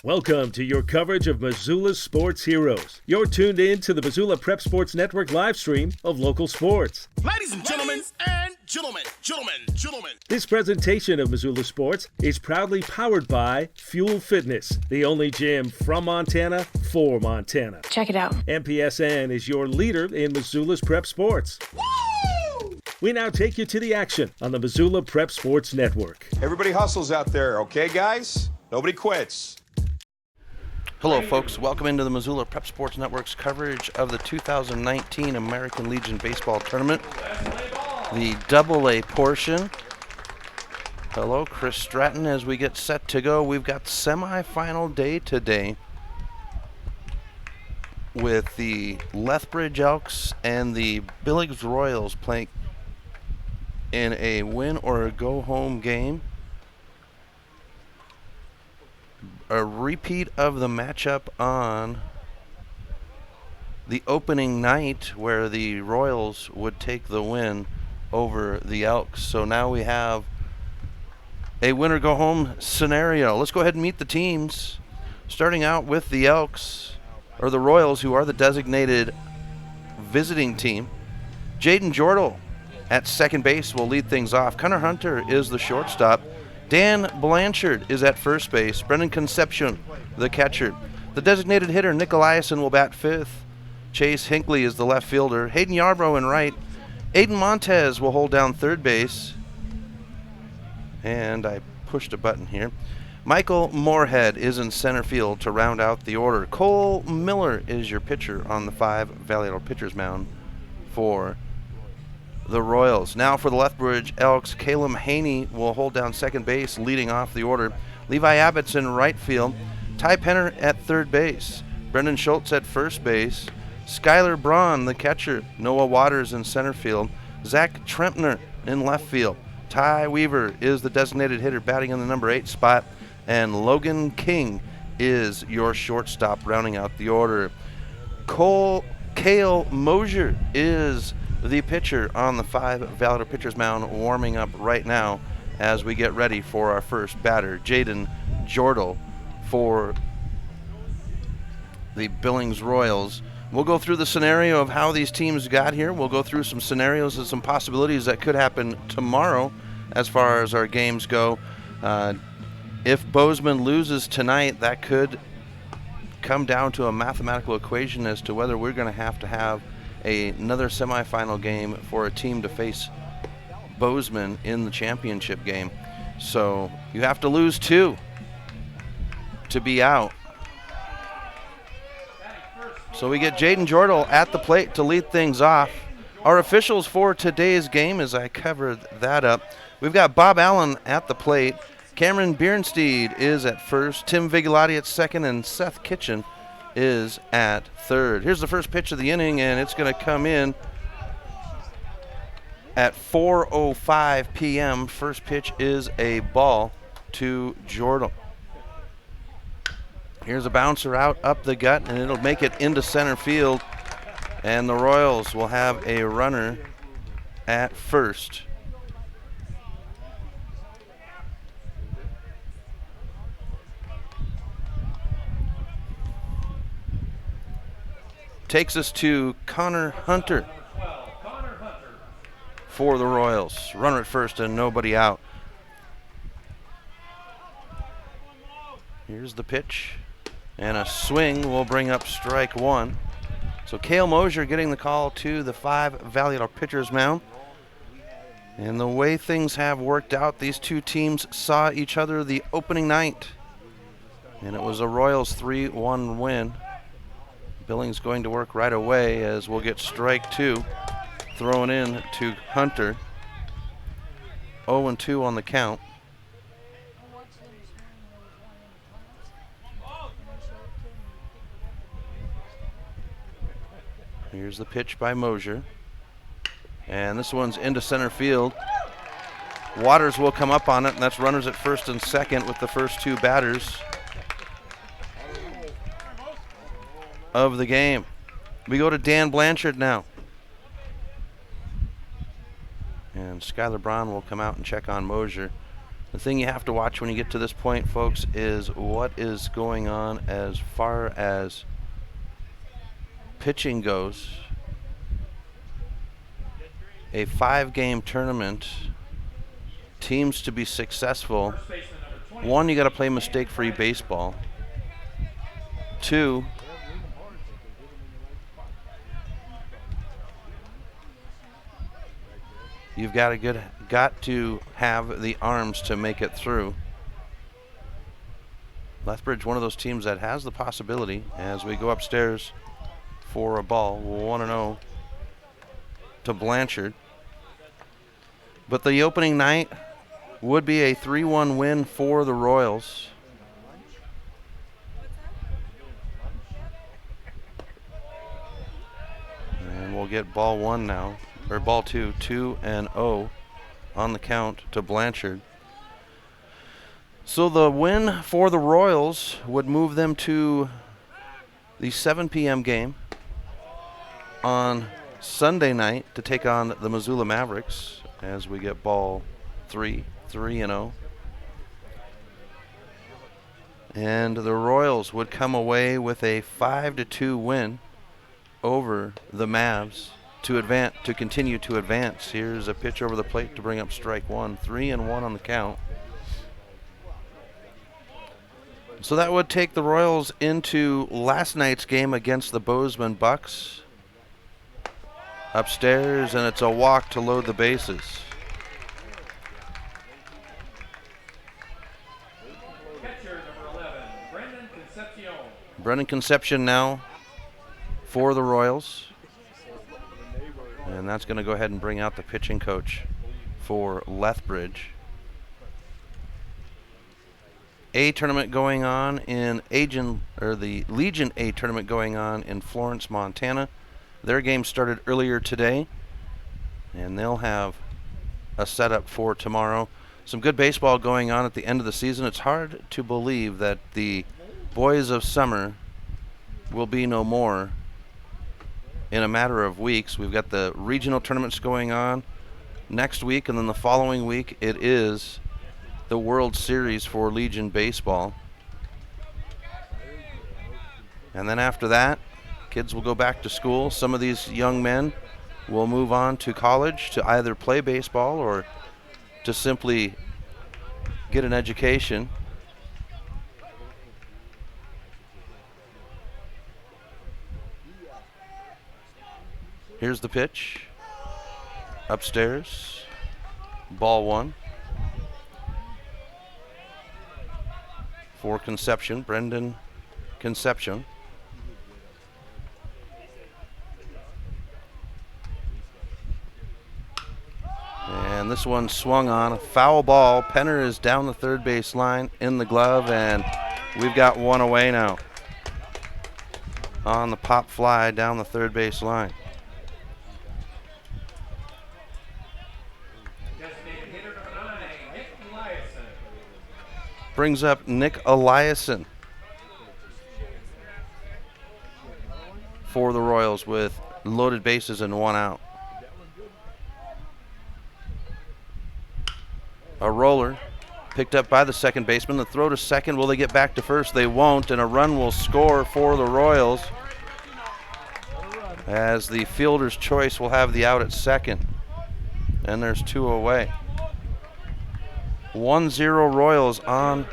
Welcome to your coverage of Missoula's sports heroes. You're tuned in to the Missoula Prep Sports Network live stream of local sports. Ladies and gentlemen, gentlemen. This presentation of Missoula Sports is proudly powered by Fuel Fitness, the only gym from Montana for Montana. Check it out. MPSN is your leader in Missoula's prep sports. Woo! We now take you to the action on the Missoula Prep Sports Network. Everybody hustles out there, okay, guys? Nobody quits. Hello, folks. Welcome into the Missoula Prep Sports Network's coverage of the 2019 American Legion Baseball Tournament, the AA portion. Hello, Chris Stratton. As we get set to go, we've got semifinal day today with the Lethbridge Elks and the Billings Royals playing in a win or a go-home game. A repeat of the matchup on the opening night where the Royals would take the win over the Elks. So now we have a winner go home scenario. Let's go ahead and meet the teams. Starting out with the Elks, or the Royals, who are the designated visiting team. Jaden Jordal at second base will lead things off. Connor Hunter is the shortstop. Dan Blanchard is at first base. Brendan Concepcion, the catcher. The designated hitter, Nick Eliason, will bat fifth. Chase Hinckley is the left fielder. Hayden Yarbrough in right. Aiden Montez will hold down third base. And I pushed a button here. Michael Moorhead is in center field to round out the order. Cole Miller is your pitcher on the 5 Valley Idol pitcher's mound for the Royals. Now for the Lethbridge Elks, Caleb Haney will hold down second base, leading off the order. Levi Abbott's in right field. Ty Penner at third base. Brendan Schultz at first base. Skylar Braun, the catcher. Noah Waters in center field. Zach Trempner in left field. Ty Weaver is the designated hitter, batting in the number 8 spot. And Logan King is your shortstop, rounding out the order. Cale Mosier is the pitcher on the 5 Valley Idol pitcher's mound, warming up right now as we get ready for our first batter, Jaden Jordal for the Billings Royals. We'll go through the scenario of how these teams got here. We'll go through some scenarios and some possibilities that could happen tomorrow as far as our games go. If Bozeman loses tonight, that could come down to a mathematical equation as to whether we're going to have another semifinal game for a team to face Bozeman in the championship game. So you have to lose 2 to be out. So we get Jaden Jordal at the plate to lead things off. Our officials for today's game, as I covered that up, we've got Bob Allen at the plate. Cameron Bierensteed is at first. Tim Vigilati at second, and Seth Kitchen is at third. Here's the first pitch of the inning, and it's going to come in at 4:05 p.m. First pitch is a ball to Jordal. Here's a bouncer out up the gut, and it'll make it into center field, and the Royals will have a runner at first. Takes us to Connor Hunter for the Royals. Runner at first and nobody out. Here's the pitch, and a swing will bring up strike one. So Cale Mosier getting the call to the 5 Valley Idol pitcher's mound. And the way things have worked out, these two teams saw each other the opening night, and it was a Royals 3-1 win. Billings going to work right away as we'll get strike 2 thrown in to Hunter. 0-2 on the count. Here's the pitch by Mosier. And this one's into center field. Waters will come up on it, and that's runners at first and second with the first 2 batters of the game. We go to Dan Blanchard now. And Skylar Braun will come out and check on Mosier. The thing you have to watch when you get to this point, folks, is what is going on as far as pitching goes. A 5-game tournament, teams to be successful. 1, you got to play mistake-free baseball. 2, you've got to have the arms to make it through. Lethbridge, one of those teams that has the possibility as we go upstairs for a ball, 1-0 to Blanchard. But the opening night would be a 3-1 win for the Royals. And we'll get ball 1 now, or ball 2, 2-0 on the count to Blanchard. So the win for the Royals would move them to the 7 p.m. game on Sunday night to take on the Missoula Mavericks as we get ball 3-0. And the Royals would come away with a 5-2 win over the Mavs to continue to advance. Here's a pitch over the plate to bring up strike 1. 3-1 on the count. So that would take the Royals into last night's game against the Bozeman Bucks. Upstairs, and it's a walk to load the bases. Catcher number 11, Brendan Concepcion. Brendan Concepcion now for the Royals. And that's going to go ahead and bring out the pitching coach for Lethbridge. A tournament going on in the Legion A tournament going on in Florence, Montana. Their game started earlier today, and they'll have a setup for tomorrow. Some good baseball going on at the end of the season. It's hard to believe that the boys of summer will be no more in a matter of weeks. We've got the regional tournaments going on next week, and then the following week it is the World Series for Legion Baseball. And then after that, kids will go back to school. Some of these young men will move on to college to either play baseball or to simply get an education. Here's the pitch. Upstairs. Ball 1. For Concepcion, Brendan Concepcion. And this one swung on, a foul ball. Penner is down the third base line in the glove, and we've got one away now on the pop fly down the third base line. Designated hitter number 9, Nick Eliason. Brings up Nick Eliason for the Royals with loaded bases and 1 out. A roller picked up by the second baseman. The throw to second. Will they get back to first? They won't, and a run will score for the Royals as the fielder's choice will have the out at second. And there's 2 away. 1-0 Royals on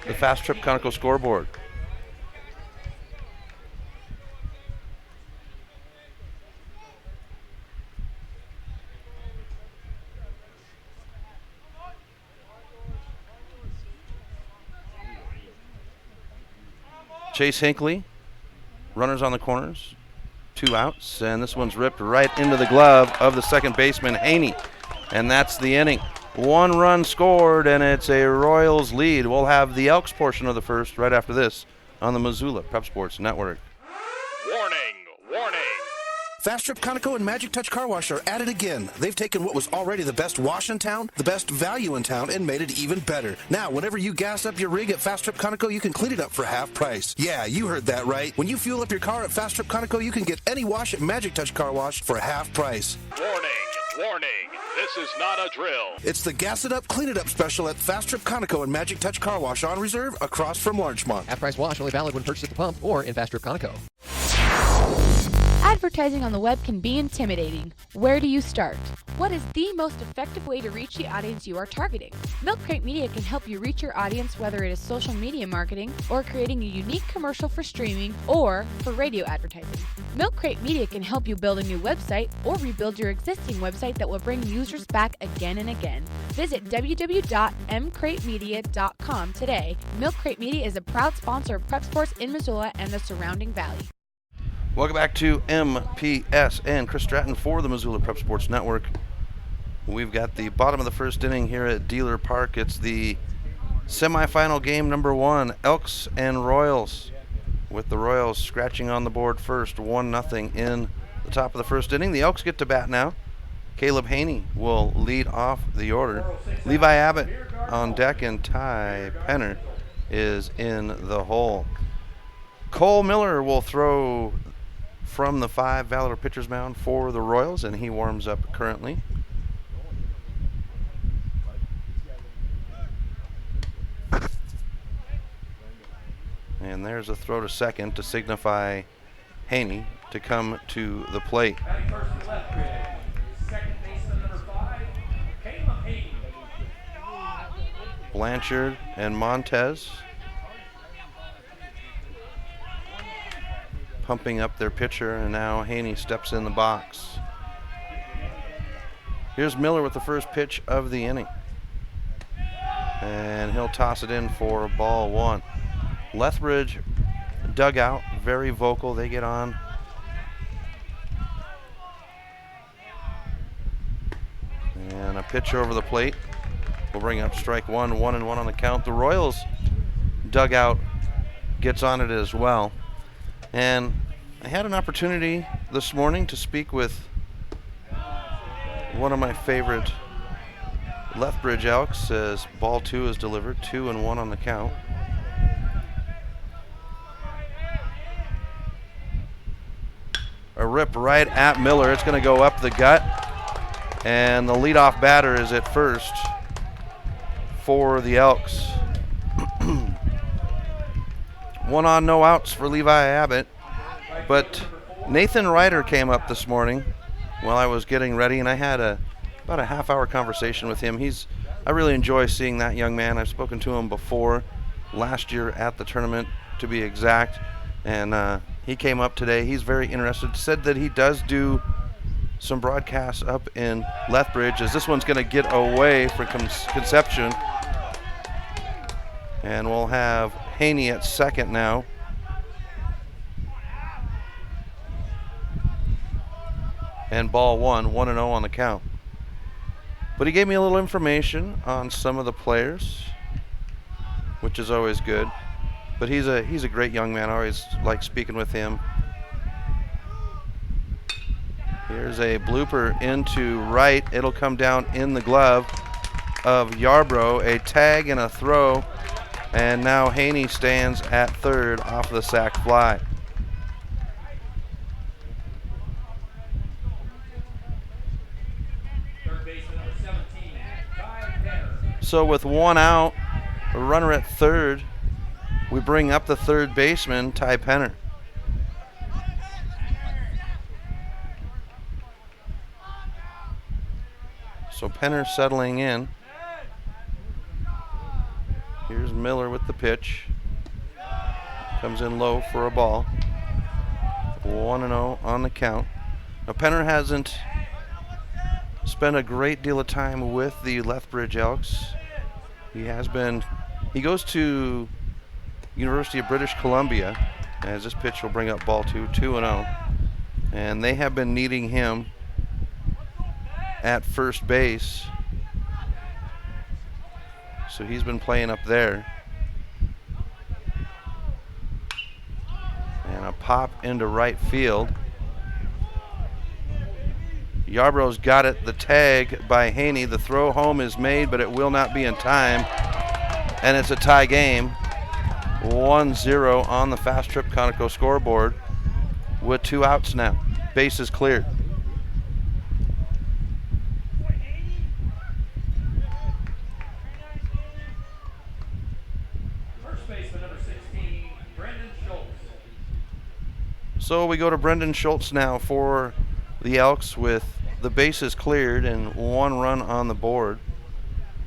the Fast Trip Conoco scoreboard. Chase Hinckley, runners on the corners, 2 outs, and this one's ripped right into the glove of the second baseman, Haney. And that's the inning. 1 run scored, and it's a Royals lead. We'll have the Elks portion of the first right after this on the Missoula Prep Sports Network. Warning, warning. Fast Trip Conoco and Magic Touch Car Wash are at it again. They've taken what was already the best wash in town, the best value in town, and made it even better. Now, whenever you gas up your rig at Fast Trip Conoco, you can clean it up for half price. Yeah, you heard that right. When you fuel up your car at Fast Trip Conoco, you can get any wash at Magic Touch Car Wash for half price. Warning, Warning, this is not a drill. It's the Gas It Up, Clean It Up special at Fast Trip Conoco and Magic Touch Car Wash on Reserve across from Larchmont. Half-price wash only valid when purchased at the pump or in Fast Trip Conoco. Advertising on the web can be intimidating. Where do you start? What is the most effective way to reach the audience you are targeting? Milk Crate Media can help you reach your audience, whether it is social media marketing or creating a unique commercial for streaming or for radio advertising. Milk Crate Media can help you build a new website or rebuild your existing website that will bring users back again and again. Visit www.mcratemedia.com today. Milk Crate Media is a proud sponsor of Prep Sports in Missoula and the surrounding valley. Welcome back to MPSN. Chris Stratton for the Missoula Prep Sports Network. We've got the bottom of the first inning here at Dealer Park. It's the semifinal game number 1, Elks and Royals, with the Royals scratching on the board first, 1-0 in the top of the first inning. The Elks get to bat now. Caleb Haney will lead off the order. Levi Abbott on deck, and Ty Penner is in the hole. Cole Miller will throw from the 5 Valor pitcher's mound for the Royals, and he warms up currently. And there's a throw to second to signify Haney to come to the plate. Batting first to left, second baseman number 5, Caleb Hayden. Blanchard and Montez pumping up their pitcher, and now Haney steps in the box. Here's Miller with the first pitch of the inning, and he'll toss it in for ball 1. Lethbridge dugout, very vocal. They get on. And a pitch over the plate will bring up strike 1, 1-1 on the count. The Royals dugout gets on it as well. And I had an opportunity this morning to speak with one of my favorite Lethbridge Elks as ball 2 is delivered, 2-1 on the count. A rip right at Miller. It's going to go up the gut, and the leadoff batter is at first for the Elks. 1 on, no outs for Levi Abbott. But Nathan Ryder came up this morning while I was getting ready, and I had about a half-hour conversation with him. I really enjoy seeing that young man. I've spoken to him before, last year at the tournament to be exact, and he came up today. He's very interested. Said that he does do some broadcasts up in Lethbridge, as this one's going to get away from Conception. And we'll have Haney at second now. And ball 1, 1-0 on the count. But he gave me a little information on some of the players, which is always good. But he's a great young man. I always like speaking with him. Here's a blooper into right. It'll come down in the glove of Yarbrough. A tag and a throw. And now Haney stands at third off the sac fly. Third baseman number 17, Ty Penner. So with 1 out, a runner at third, we bring up the third baseman, Ty Penner. So Penner settling in. Here's Miller with the pitch. Comes in low for a ball. 1-0 on the count. Now Penner hasn't spent a great deal of time with the Lethbridge Elks. He goes to University of British Columbia, as this pitch will bring up ball 2, 2-0. And they have been needing him at first base. So he's been playing up there. And a pop into right field. Yarbrough's got it. The tag by Haney. The throw home is made, but it will not be in time. And it's a tie game. 1-0 on the Fast Trip Conoco scoreboard with 2 outs now. Base is cleared. baseman number 16, Brendan Schultz. So we go to Brendan Schultz now for the Elks with the bases cleared and 1 run on the board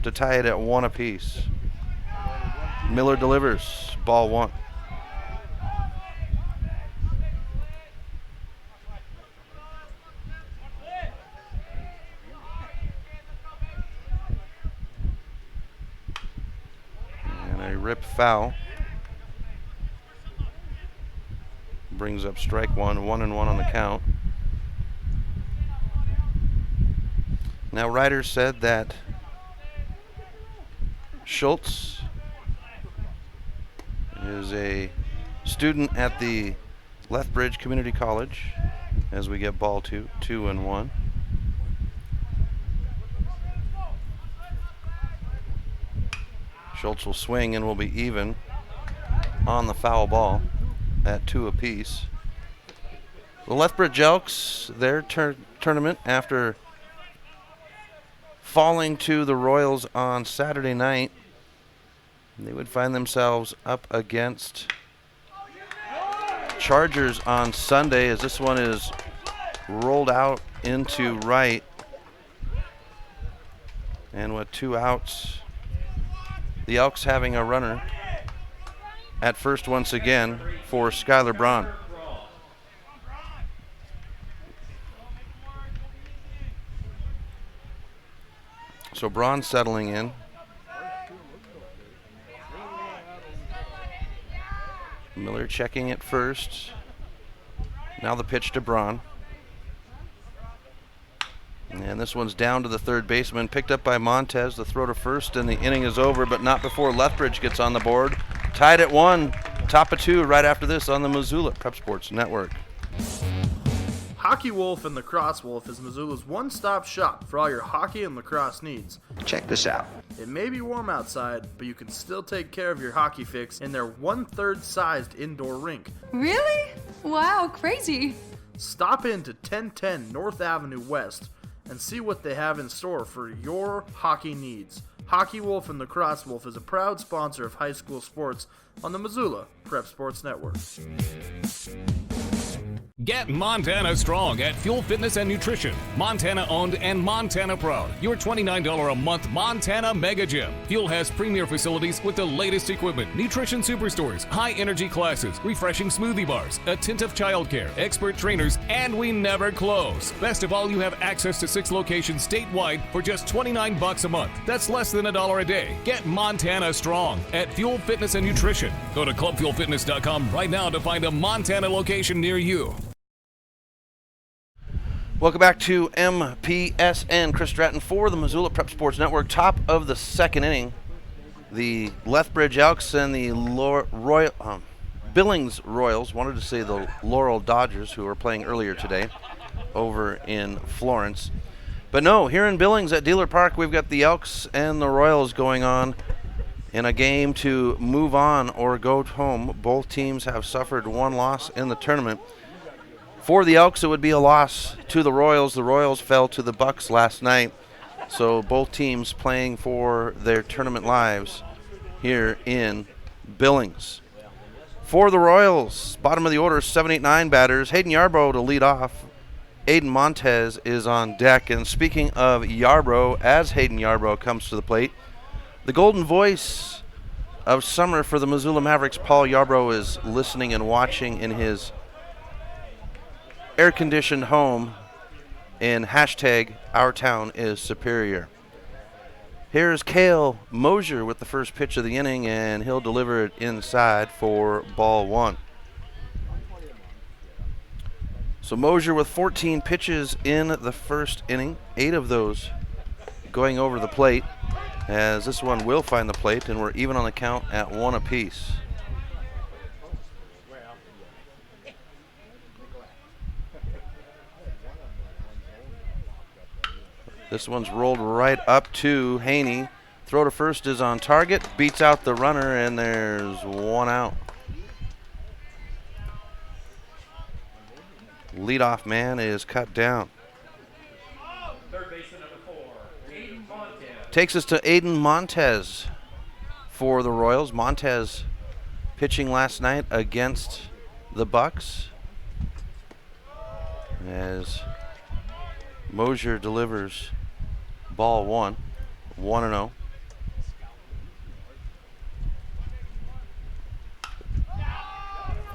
to tie it at 1 apiece. Miller delivers, ball 1. And a rip foul. Brings up strike 1, 1-1 on the count. Now Ryder said that Schultz is a student at the Lethbridge Community College as we get ball 2, 2-1. Schultz will swing and will be even on the foul ball at 2 apiece. The Lethbridge Elks, their tournament after falling to the Royals on Saturday night, they would find themselves up against Chargers on Sunday as this one is rolled out into right. And with 2 outs, the Elks having a runner at first once again for Skylar Braun. So Braun settling in. Miller checking it first. Now the pitch to Braun. And this one's down to the third baseman, picked up by Montez. The throw to first, and the inning is over, but not before Lethbridge gets on the board. Tied at 1, top of 2 right after this on the Missoula Prep Sports Network. Hockey Wolf and Lacrosse Wolf is Missoula's one-stop shop for all your hockey and lacrosse needs. Check this out. It may be warm outside, but you can still take care of your hockey fix in their 1/3 sized indoor rink. Really? Wow, crazy. Stop in to 1010 North Avenue West and see what they have in store for your hockey needs. Hockey Wolf and Lacrosse Wolf is a proud sponsor of high school sports on the Missoula Prep Sports Network. Get Montana strong at Fuel Fitness and Nutrition. Montana owned and Montana proud. Your $29 a month Montana Mega Gym. Fuel has premier facilities with the latest equipment, nutrition superstores, high energy classes, refreshing smoothie bars, attentive childcare, expert trainers, and we never close. Best of all, you have access to 6 locations statewide for just $29 a month. That's less than $1 a day. Get Montana strong at Fuel Fitness and Nutrition. Go to clubfuelfitness.com right now to find a Montana location near you. Welcome back to MPSN. Chris Stratton for the Missoula Prep Sports Network. Top of the second inning. The Lethbridge Elks and the Billings Royals, wanted to say the Laurel Dodgers, who were playing earlier today over in Florence. But no, here in Billings at Dealer Park, we've got the Elks and the Royals going on in a game to move on or go home. Both teams have suffered 1 loss in the tournament. For the Elks, it would be a loss to the Royals. The Royals fell to the Bucks last night. So both teams playing for their tournament lives here in Billings. For the Royals, bottom of the order, 7, 8, 9 batters. Hayden Yarbrough to lead off. Aiden Montez is on deck. And speaking of Yarbrough, as Hayden Yarbrough comes to the plate, the golden voice of summer for the Missoula Mavericks, Paul Yarbrough, is listening and watching in his air-conditioned home in hashtag Our Town is Superior. Here's Cale Mosier with the first pitch of the inning, and he'll deliver it inside for ball 1. So Mosier with 14 pitches in the first inning, 8 of those going over the plate, as this one will find the plate, and we're even on the count at 1 apiece. This one's rolled right up to Haney. Throw to first is on target, beats out the runner, and there's 1 out. Leadoff man is cut down. Third baseman number 4, Takes us to Aiden Montez for the Royals. Montez pitching last night against the Bucks, as Mosier delivers ball 1, 1-0.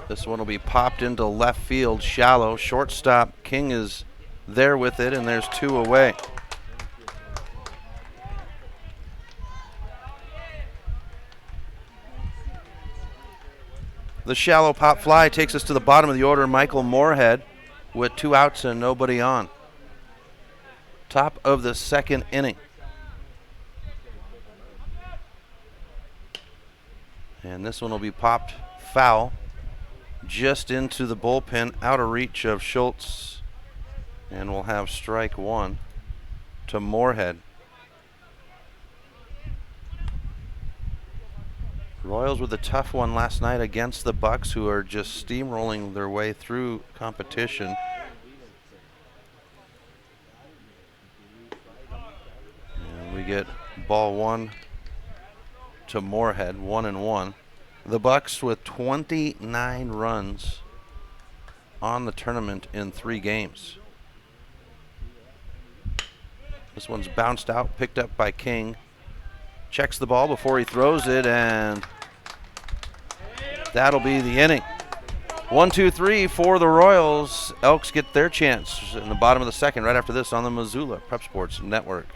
This one will be popped into left field, shallow. Shortstop King is there with it, and there's 2 away. The shallow pop fly takes us to the bottom of the order. Michael Moorhead with 2 outs and nobody on. Top of the 2nd inning. And this one will be popped foul just into the bullpen, out of reach of Schultz. And we'll have strike 1 to Moorhead. Royals with a tough one last night against the Bucks, who are just steamrolling their way through competition. And we get ball 1 to Moorhead, 1-1. The Bucks with 29 runs on the tournament in 3 games. This one's bounced out, picked up by King. Checks the ball before he throws it, and that'll be the inning. 1-2-3 for the Royals. Elks get their chance in the bottom of the 2nd right after this on the Missoula Prep Sports Network.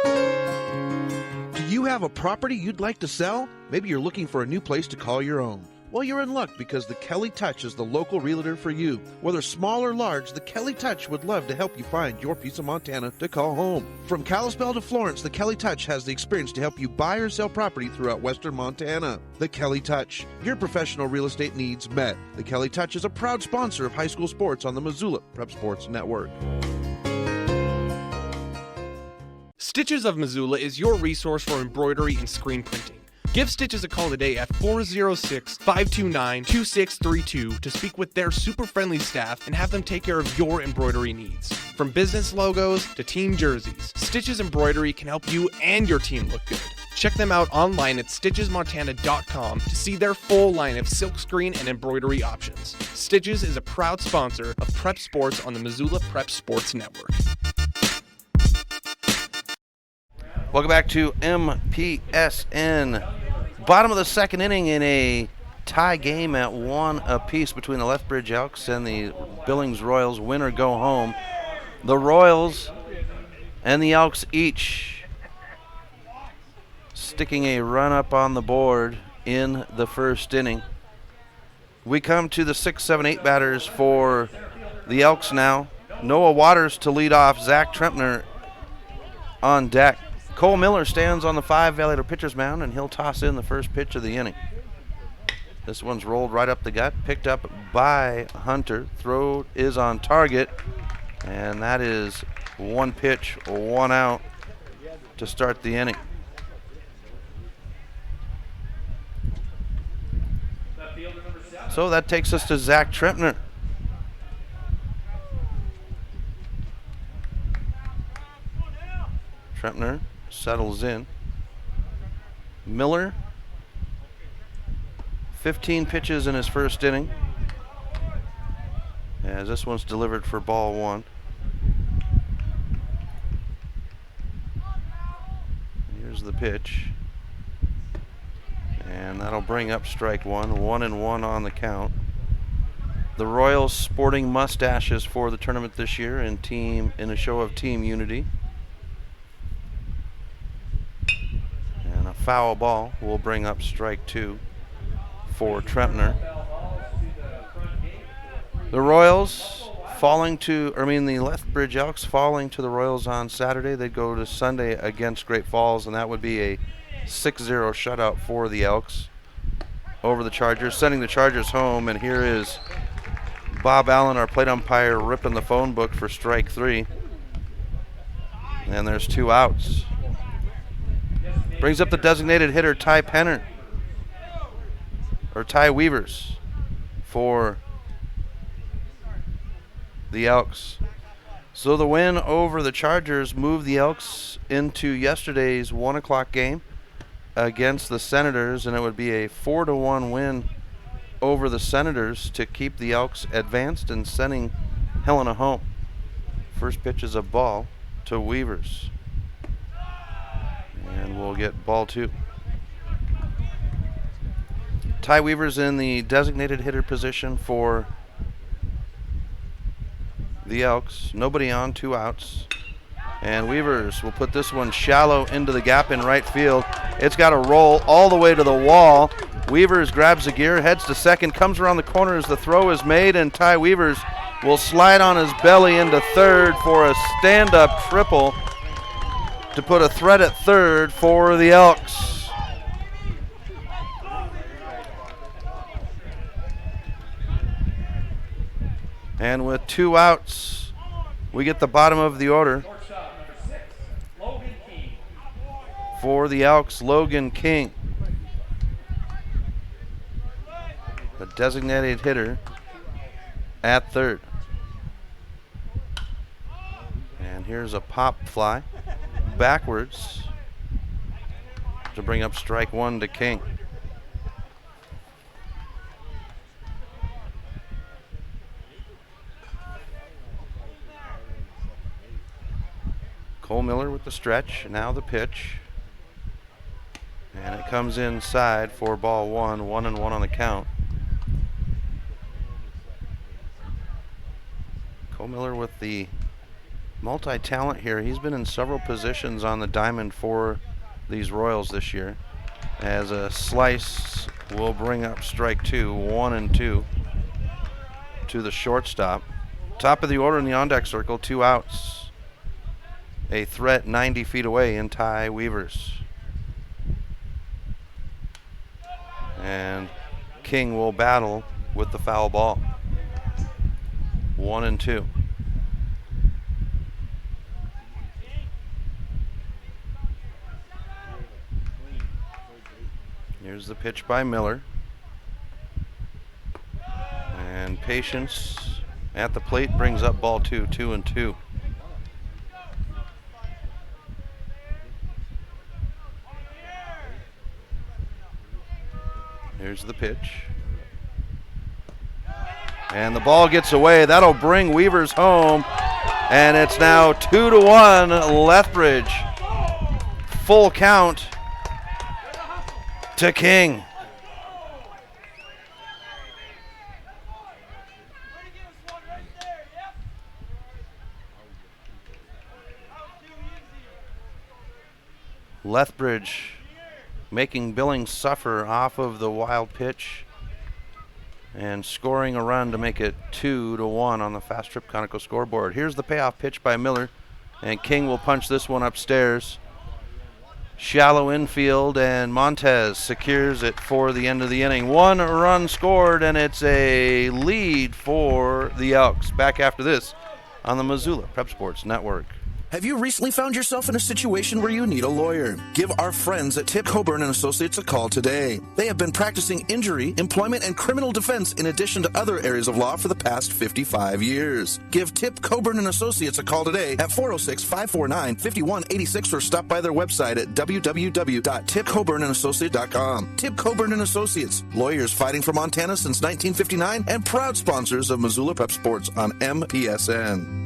Do you have a property you'd like to sell? Maybe you're looking for a new place to call your own. Well, you're in luck, because the Kelly Touch is the local realtor for you. Whether small or large, the Kelly Touch would love to help you find your piece of Montana to call home. From Kalispell to Florence, the Kelly Touch has the experience to help you buy or sell property throughout western Montana. The Kelly Touch, your professional real estate needs met. The Kelly Touch is a proud sponsor of high school sports on the Missoula Prep Sports Network. Stitches of Missoula is your resource for embroidery and screen printing. Give Stitches a call today at 406-529-2632 to speak with their super friendly staff and have them take care of your embroidery needs. From business logos to team jerseys, Stitches Embroidery can help you and your team look good. Check them out online at stitchesmontana.com to see their full line of silkscreen and embroidery options. Stitches is a proud sponsor of Prep Sports on the Missoula Prep Sports Network. Welcome back to MPSN. Bottom of the 2nd inning in a tie game at 1 apiece between the Lethbridge Elks and the Billings Royals. Win or go home. The Royals and the Elks each sticking a run up on the board in the 1st inning. We come to the 6, 7, 8 batters for the Elks now. Noah Waters to lead off. Zach Trempner on deck. Cole Miller stands on the 5 Vallejo pitcher's mound, and he'll toss in the first pitch of the inning. This one's rolled right up the gut, picked up by Hunter. Throw is on target, and that is 1 pitch, 1 out to start the inning. So that takes us to Zach Trempner. Trempner settles in. Miller, 15 pitches in his 1st inning, as this one's delivered for ball 1. Here's the pitch, and that'll bring up strike 1. 1-1 on the count. The Royals sporting mustaches for the tournament this year in a show of team unity. Foul ball will bring up strike 2 for Trempner. The Royals the Lethbridge Elks falling to the Royals on Saturday. They go to Sunday against Great Falls, and that would be a 6-0 shutout for the Elks over the Chargers, sending the Chargers home. And here is Bob Allen, our plate umpire, ripping the phone book for strike 3. And there's 2 outs. Brings up the designated hitter, Ty Weavers, for the Elks. So the win over the Chargers moved the Elks into yesterday's 1 o'clock game against the Senators, and it would be a 4-1 win over the Senators to keep the Elks advanced and sending Helena home. First pitch is a ball to Weavers. And we'll get ball 2. Ty Weavers in the designated hitter position for the Elks. Nobody on, 2 outs. And Weavers will put this one shallow into the gap in right field. It's got to roll all the way to the wall. Weavers grabs the gear, heads to second, comes around the corner as the throw is made, and Ty Weavers will slide on his belly into third for a stand-up triple to put a threat at third for the Elks. And with 2 outs, we get the bottom of the order. For the Elks, Logan King, the designated hitter at third. And here's a pop fly backwards to bring up strike 1 to King. Cole Miller with the stretch, now the pitch. And it comes inside for ball 1, 1-1 on the count. Cole Miller with the multi-talent here. He's been in several positions on the diamond for these Royals this year. As a slice will bring up strike 2, 1-2 to the shortstop. Top of the order in the on-deck circle, 2 outs. A threat 90 feet away in Ty Weavers. And King will battle with the foul ball. 1-2. Here's the pitch by Miller. And patience at the plate brings up ball 2, 2-2. Here's the pitch. And the ball gets away. That'll bring Weavers home. And it's now 2-1 Lethbridge. Full count to King. Lethbridge making Billings suffer off of the wild pitch and scoring a run to make it 2-1 on the Fast Trip Conoco scoreboard. Here's the payoff pitch by Miller, and King will punch this one upstairs. Shallow infield, and Montez secures it for the end of the inning. 1 run scored, and it's a lead for the Elks. Back after this on the Missoula Prep Sports Network. Have you recently found yourself in a situation where you need a lawyer? Give our friends at Tip Coburn & Associates a call today. They have been practicing injury, employment, and criminal defense in addition to other areas of law for the past 55 years. Give Tip Coburn & Associates a call today at 406-549-5186 or stop by their website at www.tipcoburnandassociates.com. Tip Coburn & Associates, lawyers fighting for Montana since 1959 and proud sponsors of Missoula Prep Sports on MPSN.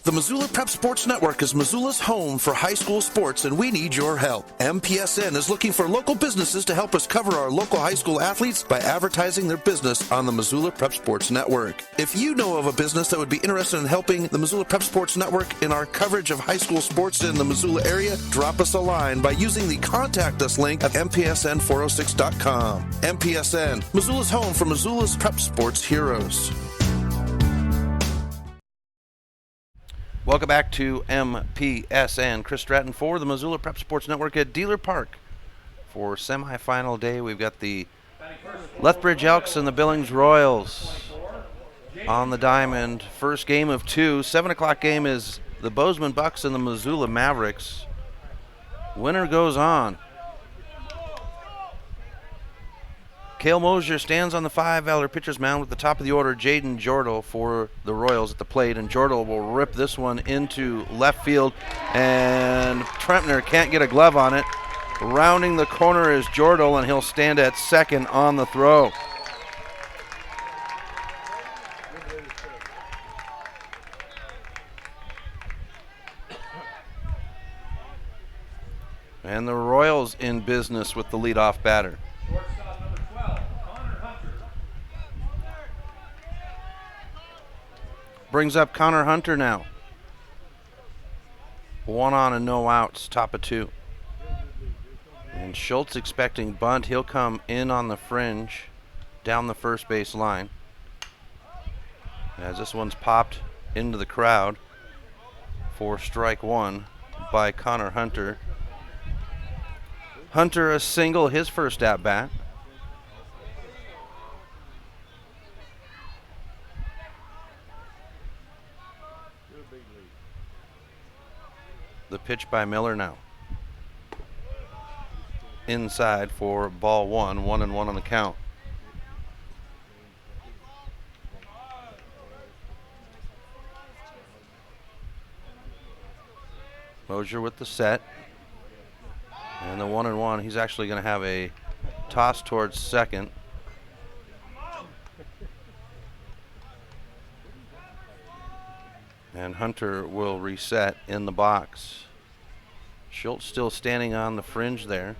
The Missoula Prep Sports Network is Missoula's home for high school sports, and we need your help. MPSN is looking for local businesses to help us cover our local high school athletes by advertising their business on the Missoula Prep Sports Network. If you know of a business that would be interested in helping the Missoula Prep Sports Network in our coverage of high school sports in the Missoula area, drop us a line by using the Contact Us link at MPSN406.com. MPSN, Missoula's home for Missoula's Prep Sports heroes. Welcome back to MPSN. Chris Stratton for the Missoula Prep Sports Network at Dealer Park. For semifinal day, we've got the Lethbridge Elks and the Billings Royals on the diamond. First game of 2. 7 o'clock game is the Bozeman Bucks and the Missoula Mavericks. Winner goes on. Cale Mosier stands on the $5 pitcher's mound with the top of the order, Jaden Jordal for the Royals at the plate, and Jordal will rip this one into left field, and Trempner can't get a glove on it. Rounding the corner is Jordal, and he'll stand at second on the throw. And the Royals in business with the leadoff batter. Shortstop number 12, Connor Hunter. Brings up Connor Hunter now. 1 on and no outs, top of 2. And Schultz expecting bunt. He'll come in on the fringe down the first base line. As this one's popped into the crowd for strike 1 by Connor Hunter. Hunter a single, his first at bat. The pitch by Miller now. Inside for ball 1, 1-1 on the count. Mosier with the set. And the 1-1, he's actually going to have a toss towards second. And Hunter will reset in the box. Schultz still standing on the fringe there.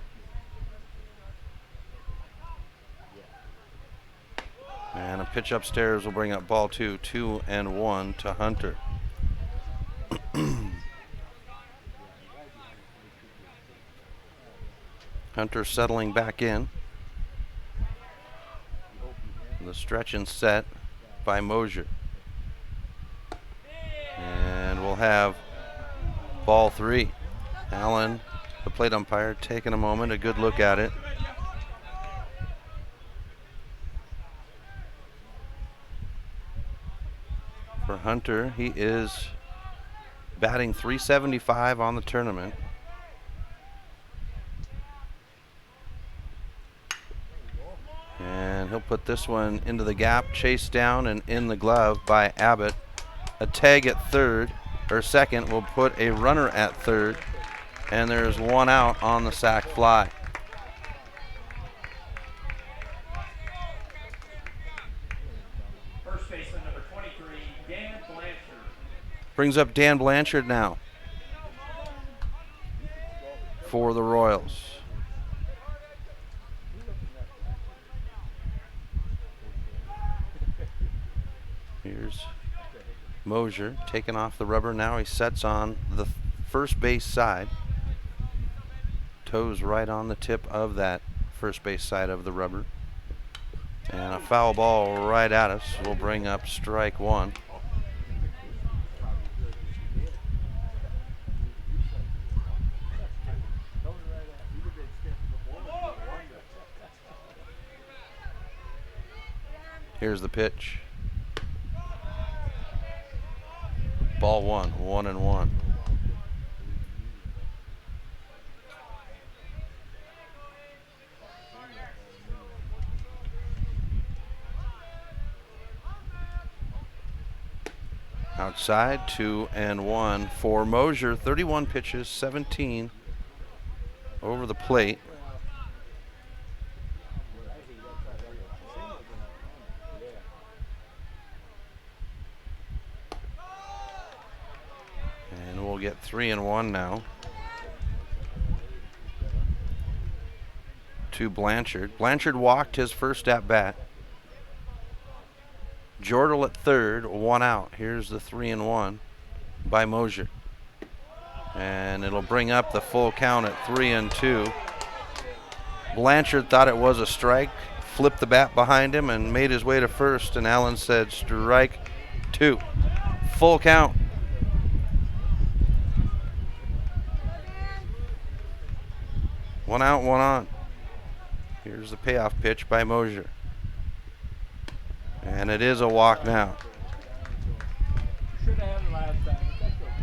And a pitch upstairs will bring up ball 2, 2-1 to Hunter. Hunter settling back in. The stretch and set by Mosier. And we'll have ball 3. Allen, the plate umpire, taking a moment, a good look at it. For Hunter, he is batting .375 on the tournament. And he'll put this one into the gap, chased down and in the glove by Abbott. A tag at third, or second, will put a runner at third, and there's 1 out on the sac fly. First baseman number 23, Dan Blanchard. Brings up Dan Blanchard now for the Royals. Here's Mosier taking off the rubber. Now he sets on the first base side. Toes right on the tip of that first base side of the rubber. And a foul ball right at us will bring up strike 1. Here's the pitch. Ball 1, 1-1. Outside, 2-1 for Mosier. 31 pitches, 17 over the plate. And we'll get 3-1 now to Blanchard. Blanchard walked his first at bat. Jordal at third, 1 out. Here's the 3-1 by Mosier. And it'll bring up the full count at 3-2. Blanchard thought it was a strike, flipped the bat behind him and made his way to first, and Allen said strike 2. Full count. One out, 1 on. Here's the payoff pitch by Mosier. And it is a walk now. Should have had it last time, but that's okay.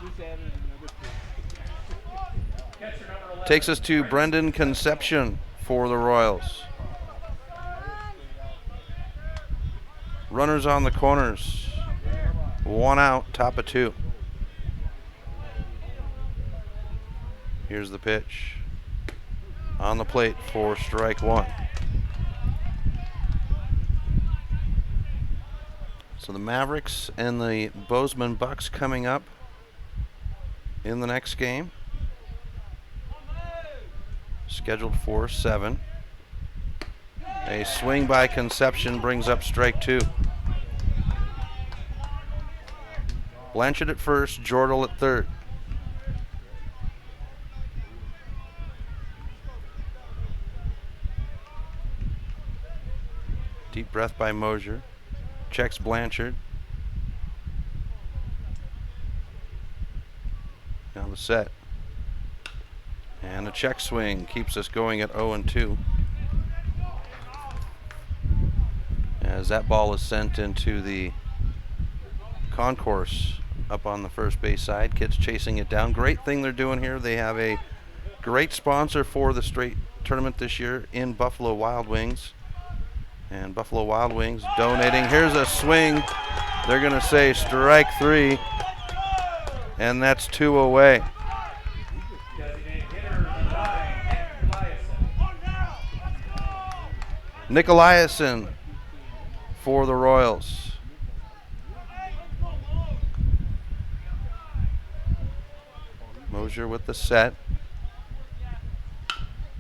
Just added another 2. Takes us to Brendan Concepcion for the Royals. Runners on the corners. 1 out, top of 2. Here's the pitch. On the plate for strike one. So the Mavericks and the Bozeman Bucks coming up in the next game. Scheduled for 7. A swing by Conception brings up strike 2. Blanchard at first, Jordal at third. Deep breath by Mosier. Checks Blanchard. Now the set. And a check swing keeps us going at 0-2. As that ball is sent into the concourse up on the first base side. Kids chasing it down. Great thing they're doing here. They have a great sponsor for the straight tournament this year in Buffalo Wild Wings. And Buffalo Wild Wings donating. Here's a swing. They're going to say strike 3. And that's 2 away. Nicolaisen for the Royals. Mosier with the set.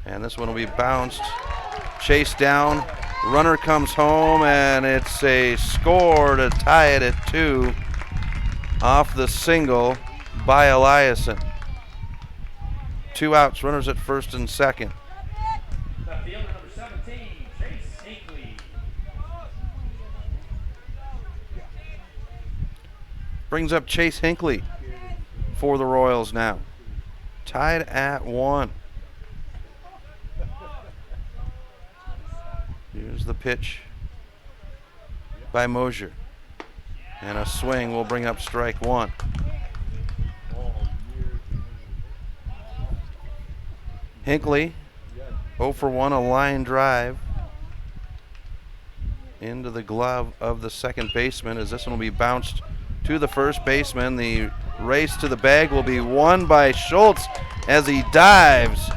And this one will be bounced. Chased down. Runner comes home, and it's a score to tie it at 2 off the single by Eliason. 2 outs, runners at first and second. Left fielder number 17, Chase Hinckley. Brings up Chase Hinckley for the Royals now. Tied at 1. Here's the pitch by Mosier. And a swing will bring up strike 1. Hinckley, 0 for 1, a line drive into the glove of the second baseman, as this one will be bounced to the first baseman. The race to the bag will be won by Schultz as he dives.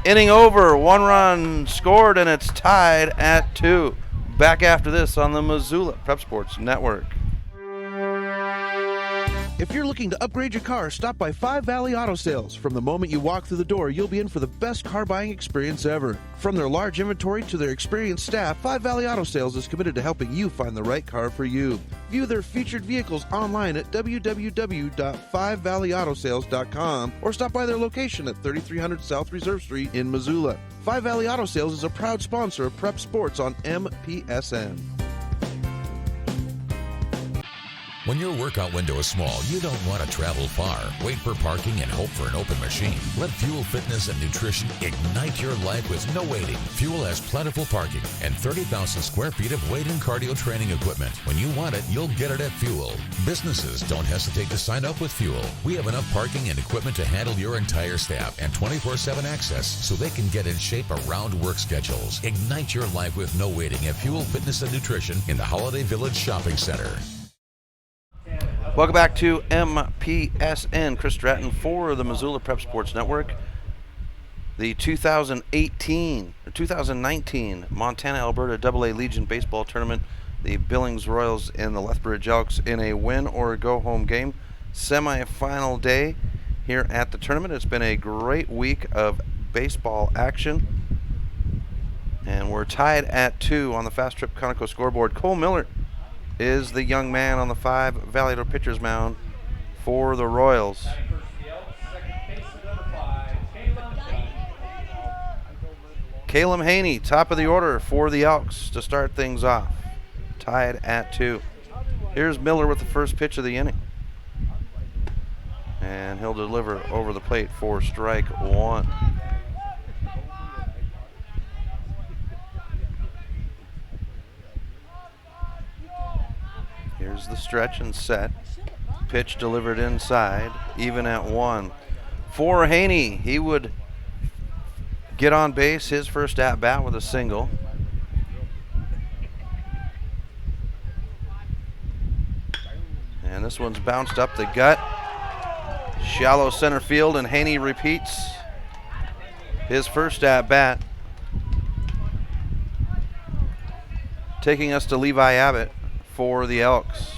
Inning over, 1 run scored, and it's tied at 2. Back after this on the Missoula Prep Sports Network. If you're looking to upgrade your car, stop by Five Valley Auto Sales. From the moment you walk through the door, you'll be in for the best car buying experience ever. From their large inventory to their experienced staff, Five Valley Auto Sales is committed to helping you find the right car for you. View their featured vehicles online at www.5valleyautosales.com or stop by their location at 3300 South Reserve Street in Missoula. Five Valley Auto Sales is a proud sponsor of Prep Sports on MPSN. When your workout window is small, you don't want to travel far, wait for parking, and hope for an open machine. Let Fuel Fitness and Nutrition ignite your life with no waiting. Fuel has plentiful parking and 30,000 square feet of weight and cardio training equipment. When you want it, you'll get it at Fuel. Businesses don't hesitate to sign up with Fuel. We have enough parking and equipment to handle your entire staff and 24/7 access so they can get in shape around work schedules. Ignite your life with no waiting at Fuel Fitness and Nutrition in the Holiday Village Shopping Center. Welcome back to MPSN. Chris Stratton for the Missoula Prep Sports Network. The 2019 Montana-Alberta AA Legion Baseball Tournament. The Billings Royals and the Lethbridge Elks in a win or go home game. Semi-final day here at the tournament. It's been a great week of baseball action. And we're tied at 2 on the Fast Trip Conoco scoreboard. Cole Miller is the young man on the Five Valley Auto pitcher's mound for the Royals. Caleb Haney, top of the order for the Elks to start things off. Tied at 2. Here's Miller with the first pitch of the inning. And he'll deliver over the plate for strike 1. Here's the stretch and set. Pitch delivered inside, even at 1. For Haney, he would get on base, his first at-bat with a single. And this one's bounced up the gut. Shallow center field, and Haney repeats his first at bat. Taking us to Levi Abbott for the Elks.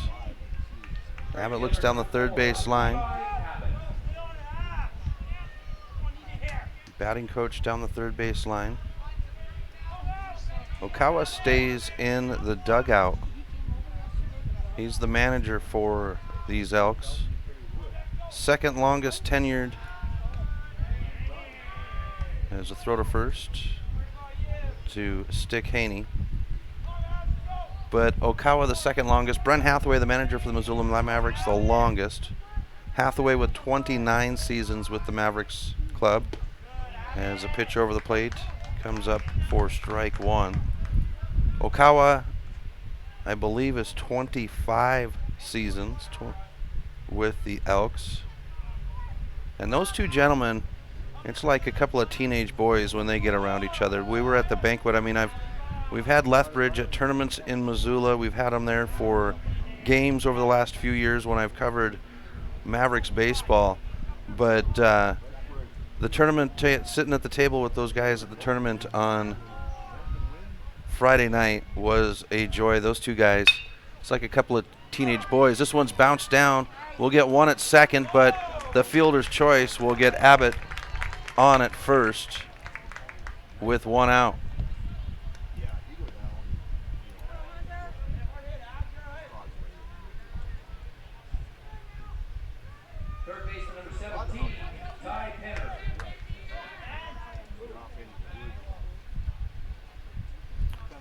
Abbott looks down the third base line. Batting coach down the third base line. Okawa stays in the dugout. He's the manager for these Elks. Second longest tenured. There's a throw to first to Stick Haney. But Okawa the second longest. Brent Hathaway, the manager for the Missoula Mavericks, the longest. Hathaway with 29 seasons with the Mavericks club. As a pitch over the plate comes up for strike one. Okawa, I believe, is 25 seasons with the Elks. And those two gentlemen, it's like a couple of teenage boys when they get around each other. We were at the banquet. I mean, we've had Lethbridge at tournaments in Missoula. We've had them there for games over the last few years when I've covered Mavericks baseball. But the tournament, sitting at the table with those guys at the tournament on Friday night was a joy. Those two guys, it's like a couple of teenage boys. This one's bounced down. We'll get one at second, but the fielder's choice will get Abbott on at first with one out. Third baseman number 17, Ty Penner.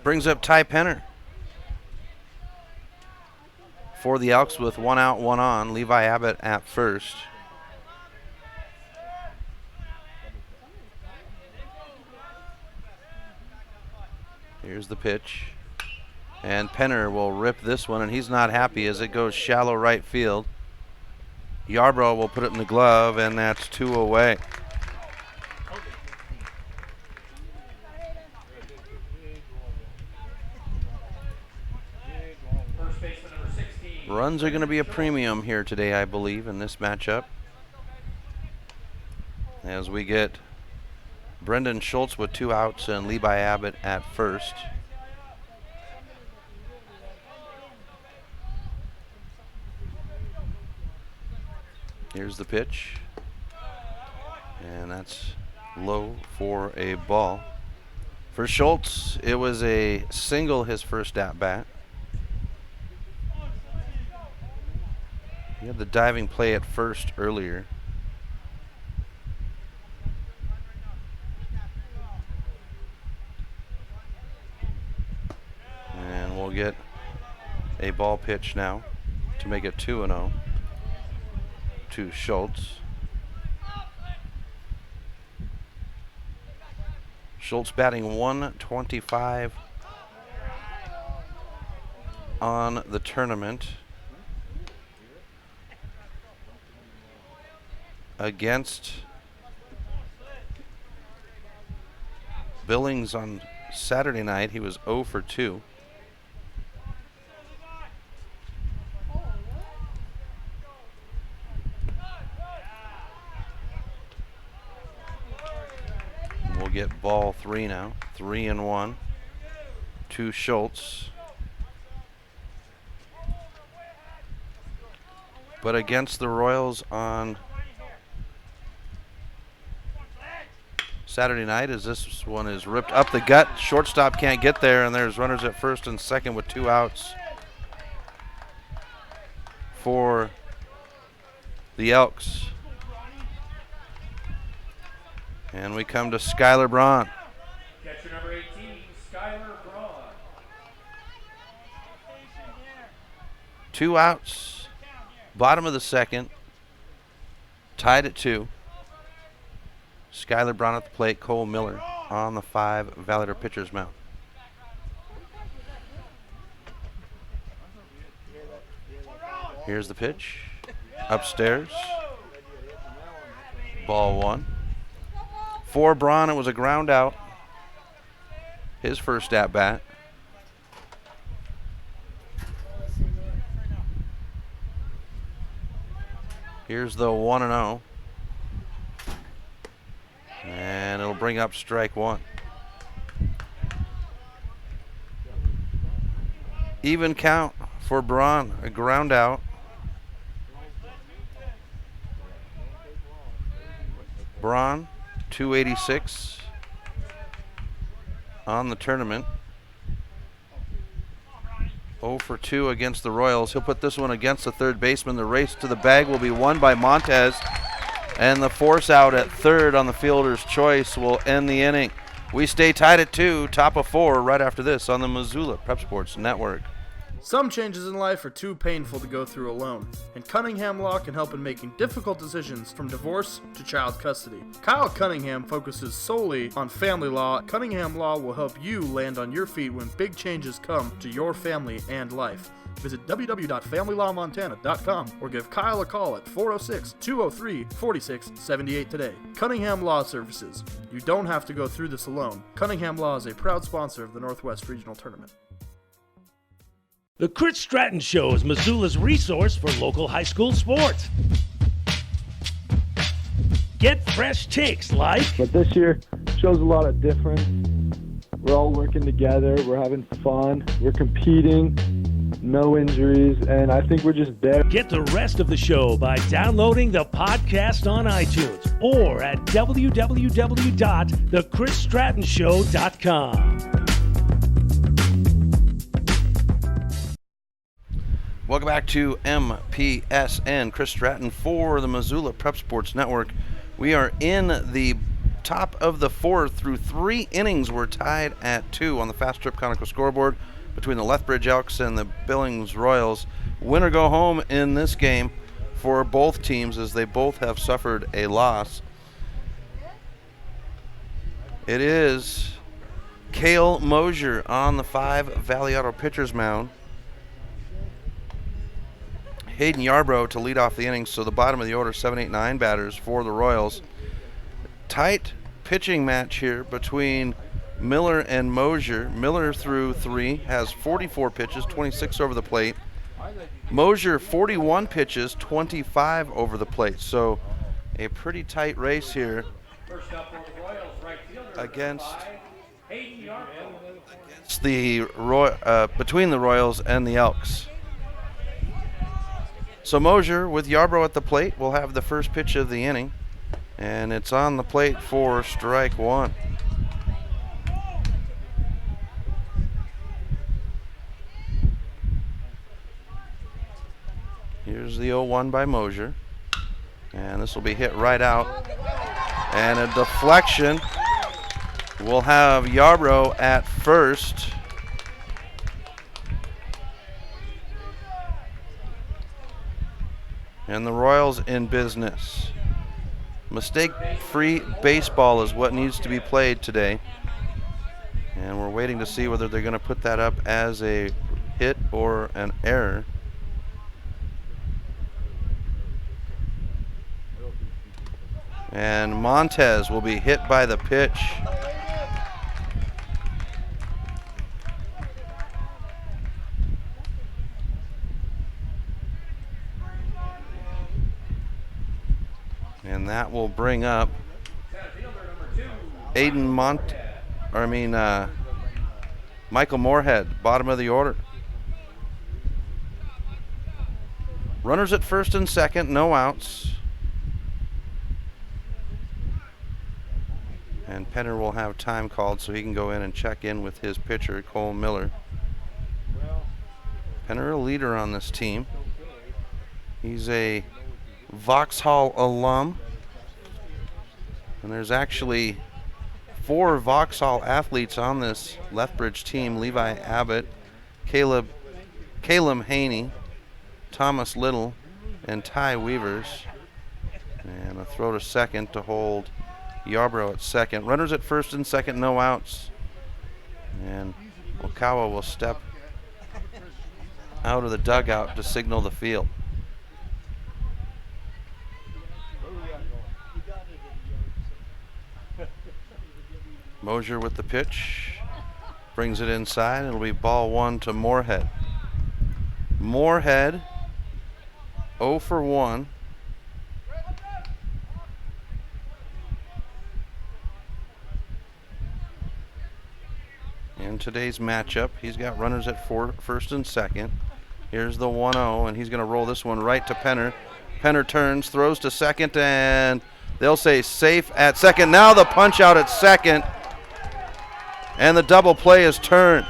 Brings up Ty Penner for the Elks with one out, one on. Levi Abbott at first. Here's the pitch. And Penner will rip this one, and he's not happy as it goes shallow right field. Yarbrough will put it in the glove, and that's two away. First baseman number 16. Runs are going to be a premium here today, I believe, in this matchup. As we get Brendan Schultz with two outs and Levi Abbott at first. Here's the pitch. And that's low for a ball. For Schultz, it was a single his first at bat. He had the diving play at first earlier. And we'll get a ball pitch now to make it 2-0 to Schultz. Schultz batting 125 on the tournament against Billings on Saturday night. He was 0 for 2. We'll get ball 3 now. 3-1 to Schultz. But against the Royals on Saturday night, as this one is ripped up the gut, shortstop can't get there, and there's runners at first and second with two outs for the Elks. And we come to Skylar Braun. Catcher number 18, Skylar Braun. Two outs, bottom of the second, tied at 2. Skylar Braun at the plate, Cole Miller on the 5 Valor pitcher's mound. Here's the pitch, upstairs, ball 1. For Braun, it was a ground out, his first at bat. Here's the 1-0. And it'll bring up strike one. Even count for Braun, a ground out. Braun, 286 on the tournament. 0 for 2 against the Royals. He'll put this one against the third baseman. The race to the bag will be won by Montez. And the force out at third on the fielder's choice will end the inning. We stay tied at 2, top of 4, right after this on the Missoula Prep Sports Network. Some changes in life are too painful to go through alone, and Cunningham Law can help in making difficult decisions from divorce to child custody. Kyle Cunningham focuses solely on family law. Cunningham Law will help you land on your feet when big changes come to your family and life. Visit www.familylawmontana.com or give Kyle a call at 406-203-4678 today. Cunningham Law Services. You don't have to go through this alone. Cunningham Law is a proud sponsor of the Northwest Regional Tournament. The Chris Stratton Show is Missoula's resource for local high school sports. Get fresh takes like... But this year shows a lot of difference. We're all working together. We're having fun. We're competing. No injuries. And I think we're just there. Get the rest of the show by downloading the podcast on iTunes or at www.thechrisstrattonshow.com. Welcome back to MPSN. Chris Stratton for the Missoula Prep Sports Network. We are in the top of the 4th through 3 innings. We're tied at 2 on the Fast Trip Conoco scoreboard between the Lethbridge Elks and the Billings Royals. Win or go home in this game for both teams as they both have suffered a loss. It is Cale Mosier on the 5 Valley Auto pitcher's mound. Hayden Yarbrough to lead off the innings, so the bottom of the order, 7, 8, 9 batters for the Royals. Tight pitching match here between Miller and Mosier. Miller through 3 has 44 pitches, 26 over the plate. Mosier 41 pitches, 25 over the plate. So a pretty tight race here against the between the Royals and the Elks. So Mosier with Yarbrough at the plate will have the first pitch of the inning, and it's on the plate for strike one. Here's the 0-1 by Mosier, and this will be hit right out, and a deflection. We'll have Yarbrough at first. And the Royals in business. Mistake-free baseball is what needs to be played today. And we're waiting to see whether they're going to put that up as a hit or an error. And Montez will be hit by the pitch. And that will bring up Michael Moorhead, bottom of the order. Runners at first and second, no outs. And Penner will have time called so he can go in and check in with his pitcher, Cole Miller. Penner, a leader on this team. He's a Vauxhall alum. And there's actually 4 Vauxhall athletes on this Lethbridge team. Levi Abbott, Caleb Haney, Thomas Little, and Ty Weavers. And a throw to second to hold Yarbrough at second. Runners at first and second, no outs. And Okawa will step out of the dugout to signal the field. Mosier with the pitch, brings it inside. It'll be ball 1 to Moorhead. Moorhead 0 for 1. in today's matchup. He's got runners at first and second. Here's the 1-0, and he's going to roll this one right to Penner. Penner turns, throws to second, and they'll say safe at second. Now the punch out at second, and the double play is turned.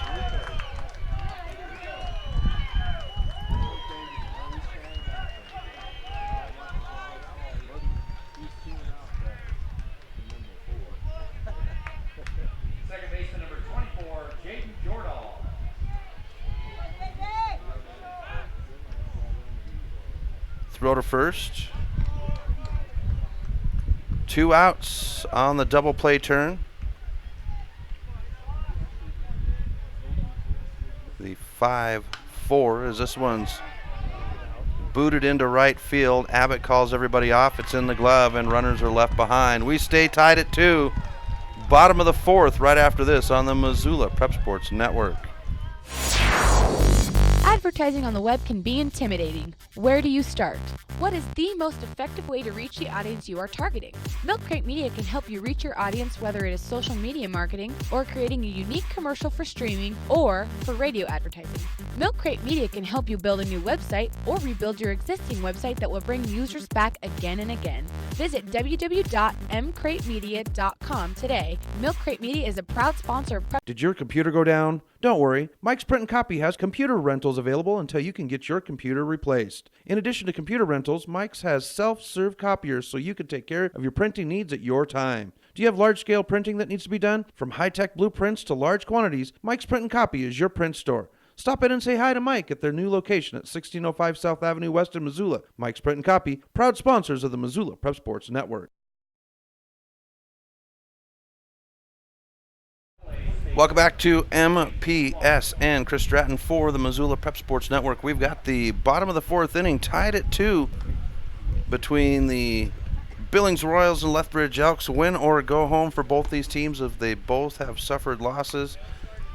Second baseman number 24, Jaden Jordan. Throw to first. 2 outs on the double play turn. The 5-4 as this one's booted into right field. Abbott calls everybody off. It's in the glove and runners are left behind. We stay tied at 2. Bottom of the 4th right after this on the Missoula Prep Sports Network. Advertising on the web can be intimidating. Where do you start? What is the most effective way to reach the audience you are targeting? Milk Crate Media can help you reach your audience, whether it is social media marketing or creating a unique commercial for streaming or for radio advertising. Milk Crate Media can help you build a new website or rebuild your existing website that will bring users back again and again. Visit www.mcratemedia.com today. Milk Crate Media is a proud sponsor of Prep. Did your computer go down? Don't worry, Mike's Print and Copy has computer rentals available until you can get your computer replaced. In addition to computer rentals, Mike's has self-serve copiers so you can take care of your printing needs at your time. Do you have large-scale printing that needs to be done? From high-tech blueprints to large quantities, Mike's Print and Copy is your print store. Stop in and say hi to Mike at their new location at 1605 South Avenue West in Missoula. Mike's Print and Copy, proud sponsors of the Missoula Prep Sports Network. Welcome back to MPSN. Chris Stratton for the Missoula Prep Sports Network. We've got the bottom of the 4th inning tied at 2 between the Billings Royals and Lethbridge Elks. Win or go home for both these teams if they both have suffered losses.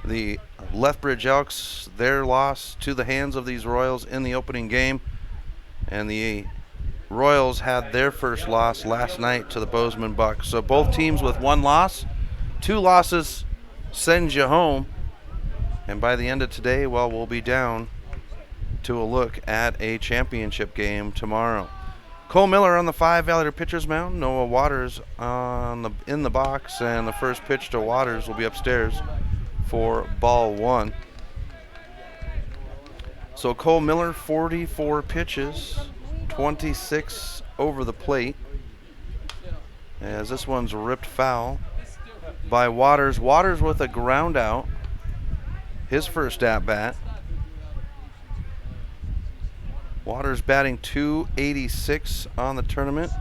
The Lethbridge Elks, their loss to the hands of these Royals in the opening game. And the Royals had their first loss last night to the Bozeman Bucks. So both teams with 1 loss, 2 losses sends you home, and by the end of today, well, we'll be down to a look at a championship game tomorrow. Cole Miller on the 5 Valley pitcher's mound, Noah Waters in the box, and the first pitch to Waters will be upstairs for ball 1. So Cole Miller, 44 pitches, 26 over the plate, as this one's ripped foul by Waters. Waters with a ground out, his first at bat. Waters batting .286 on the tournament.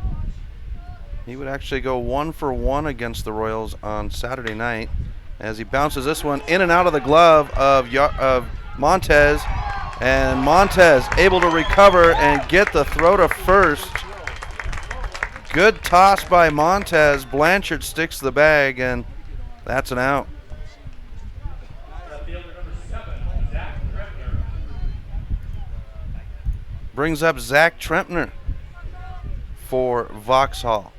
He would actually go 1 for 1 against the Royals on Saturday night as he bounces this one in and out of the glove of Montez, and Montez able to recover and get the throw to first. Good toss by Montez. Blanchard sticks the bag, and that's an out. Brings up Zach Trempner for Vauxhall.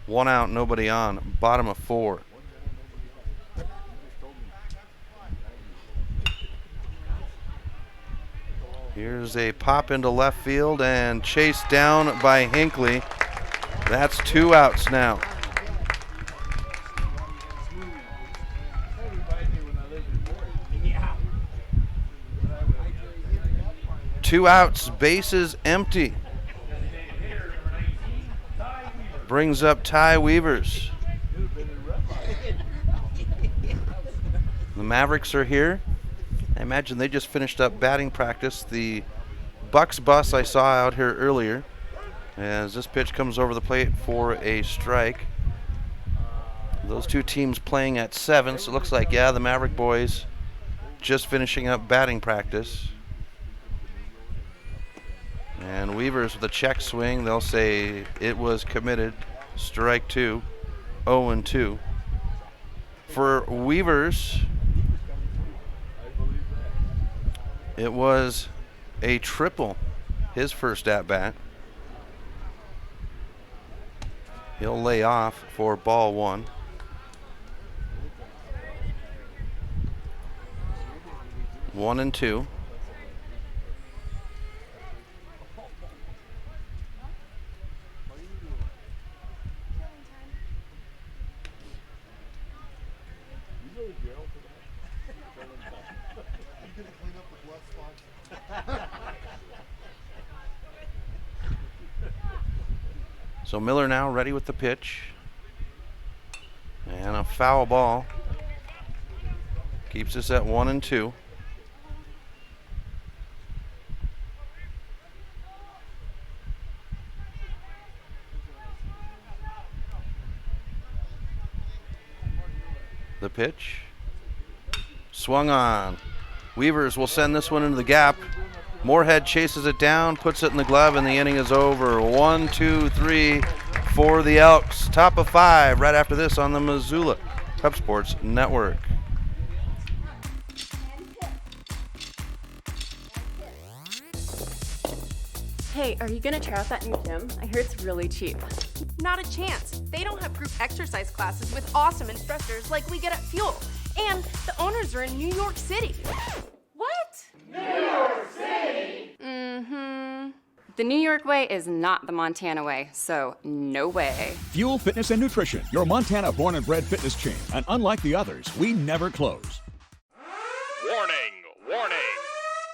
1 out, nobody on. Bottom of 4. Here's a pop into left field and chased down by Hinckley. That's 2 outs now. Two outs, bases empty. Brings up Ty Weavers. The Mavericks are here. I imagine they just finished up batting practice. The Bucks bus I saw out here earlier, as this pitch comes over the plate for a strike. Those two teams playing at 7, so it looks like, yeah, the Maverick boys just finishing up batting practice. And Weavers with a check swing, they'll say it was committed. Strike 2, 0-2. For Weavers, it was a triple, his first at-bat. He'll lay off for ball 1. 1-2. So Miller now ready with the pitch. And a foul ball. Keeps us at 1-2. The pitch. Swung on. Weavers will send this one into the gap. Moorhead chases it down, puts it in the glove, and the inning is over. 1, 2, 3 for the Elks. Top of 5 right after this on the Missoula Cub Sports Network. Hey, are you gonna try out that new gym? I hear it's really cheap. Not a chance. They don't have group exercise classes with awesome instructors like we get at Fuel. And the owners are in New York City. What? New York City! Mm-hmm. The New York way is not the Montana way, so no way. Fuel Fitness and Nutrition, your Montana born and bred fitness chain. And unlike the others, we never close. Warning, warning.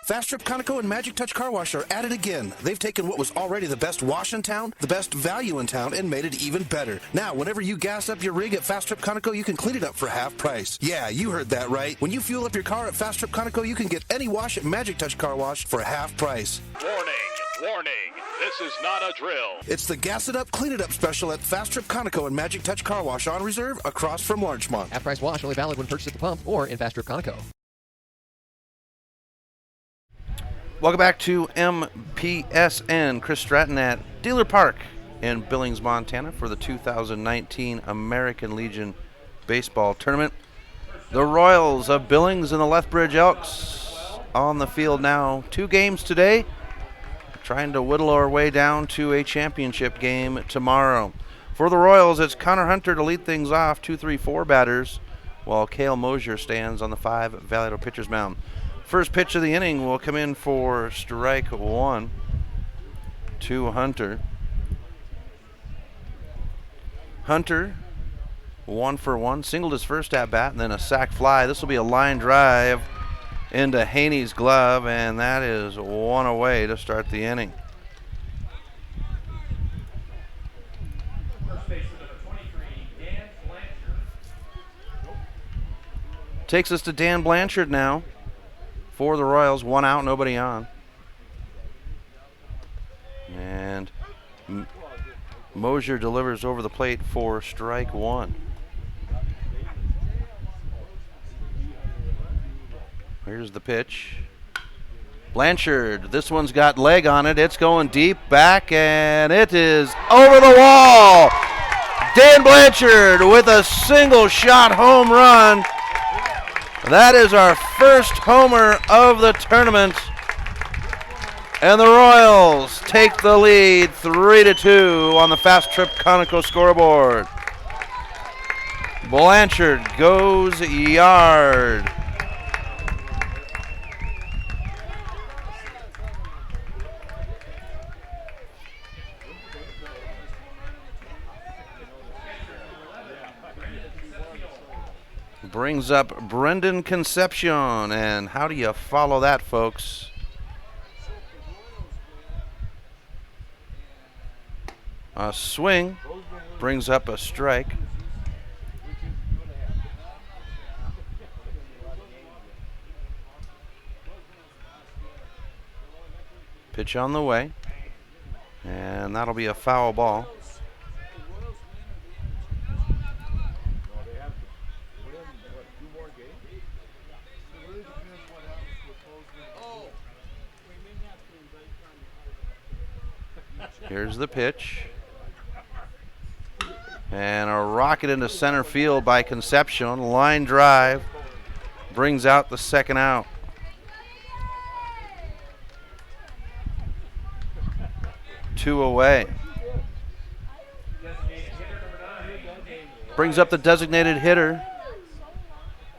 Fast Trip Conoco and Magic Touch Car Wash are at it again. They've taken what was already the best wash in town, the best value in town, and made it even better. Now, whenever you gas up your rig at Fast Trip Conoco, you can clean it up for half price. Yeah, you heard that right. When you fuel up your car at Fast Trip Conoco, you can get any wash at Magic Touch Car Wash for half price. Warning, warning. This is not a drill. It's the Gas It Up, Clean It Up special at Fast Trip Conoco and Magic Touch Car Wash on reserve across from Larchmont. Half-price wash only valid when purchased at the pump or in Fast Trip Conoco. Welcome back to MPSN. Chris Stratton at Dealer Park in Billings, Montana for the 2019 American Legion Baseball Tournament. The Royals of Billings and the Lethbridge Elks on the field now. 2 games today, trying to whittle our way down to a championship game tomorrow. For the Royals, it's Connor Hunter to lead things off, 2-3-4 batters, while Cale Mosier stands on the 5 Valado pitcher's mound. First pitch of the inning will come in for strike 1 to Hunter. Hunter, 1 for 1, singled his first at bat and then a sac fly. This will be a line drive into Haney's glove, and that is 1 away to start the inning. First baseman number 23, Dan Blanchard. Takes us to Dan Blanchard now. For the Royals, 1 out, nobody on. And Mosier delivers over the plate for strike 1. Here's the pitch. Blanchard, this one's got leg on it. It's going deep back, and it is over the wall. Dan Blanchard with a single shot home run. That is our first homer of the tournament. And the Royals take the lead 3-2 on the Fast Trip Conoco scoreboard. Blanchard goes yard. Brings up Brendan Concepcion, and how do you follow that, folks? A swing brings up a strike. Pitch on the way, and that'll be a foul ball. Here's the pitch. And a rocket into center field by Concepcion. Line drive brings out the second out. Two away. Brings up the designated hitter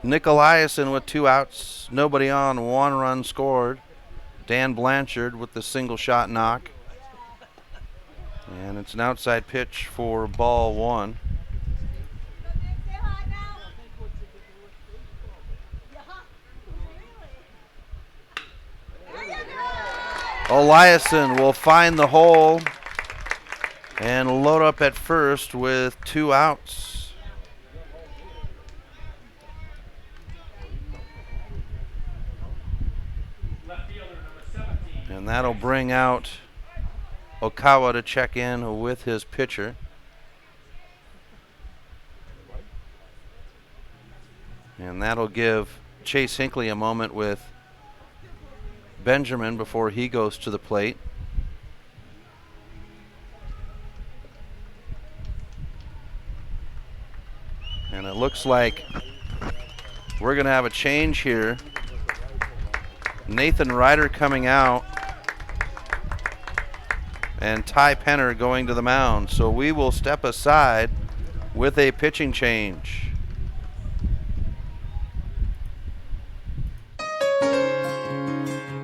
Nick Eliason with 2 outs, nobody on, 1 run scored. Dan Blanchard with the single shot knock. And it's an outside pitch for ball 1. Eliason will find the hole and load up at first with 2 outs. And that'll bring out Okawa to check in with his pitcher. And that'll give Chase Hinckley a moment with Benjamin before he goes to the plate. And it looks like we're going to have a change here. Nathan Ryder coming out and Ty Penner going to the mound. So we will step aside with a pitching change.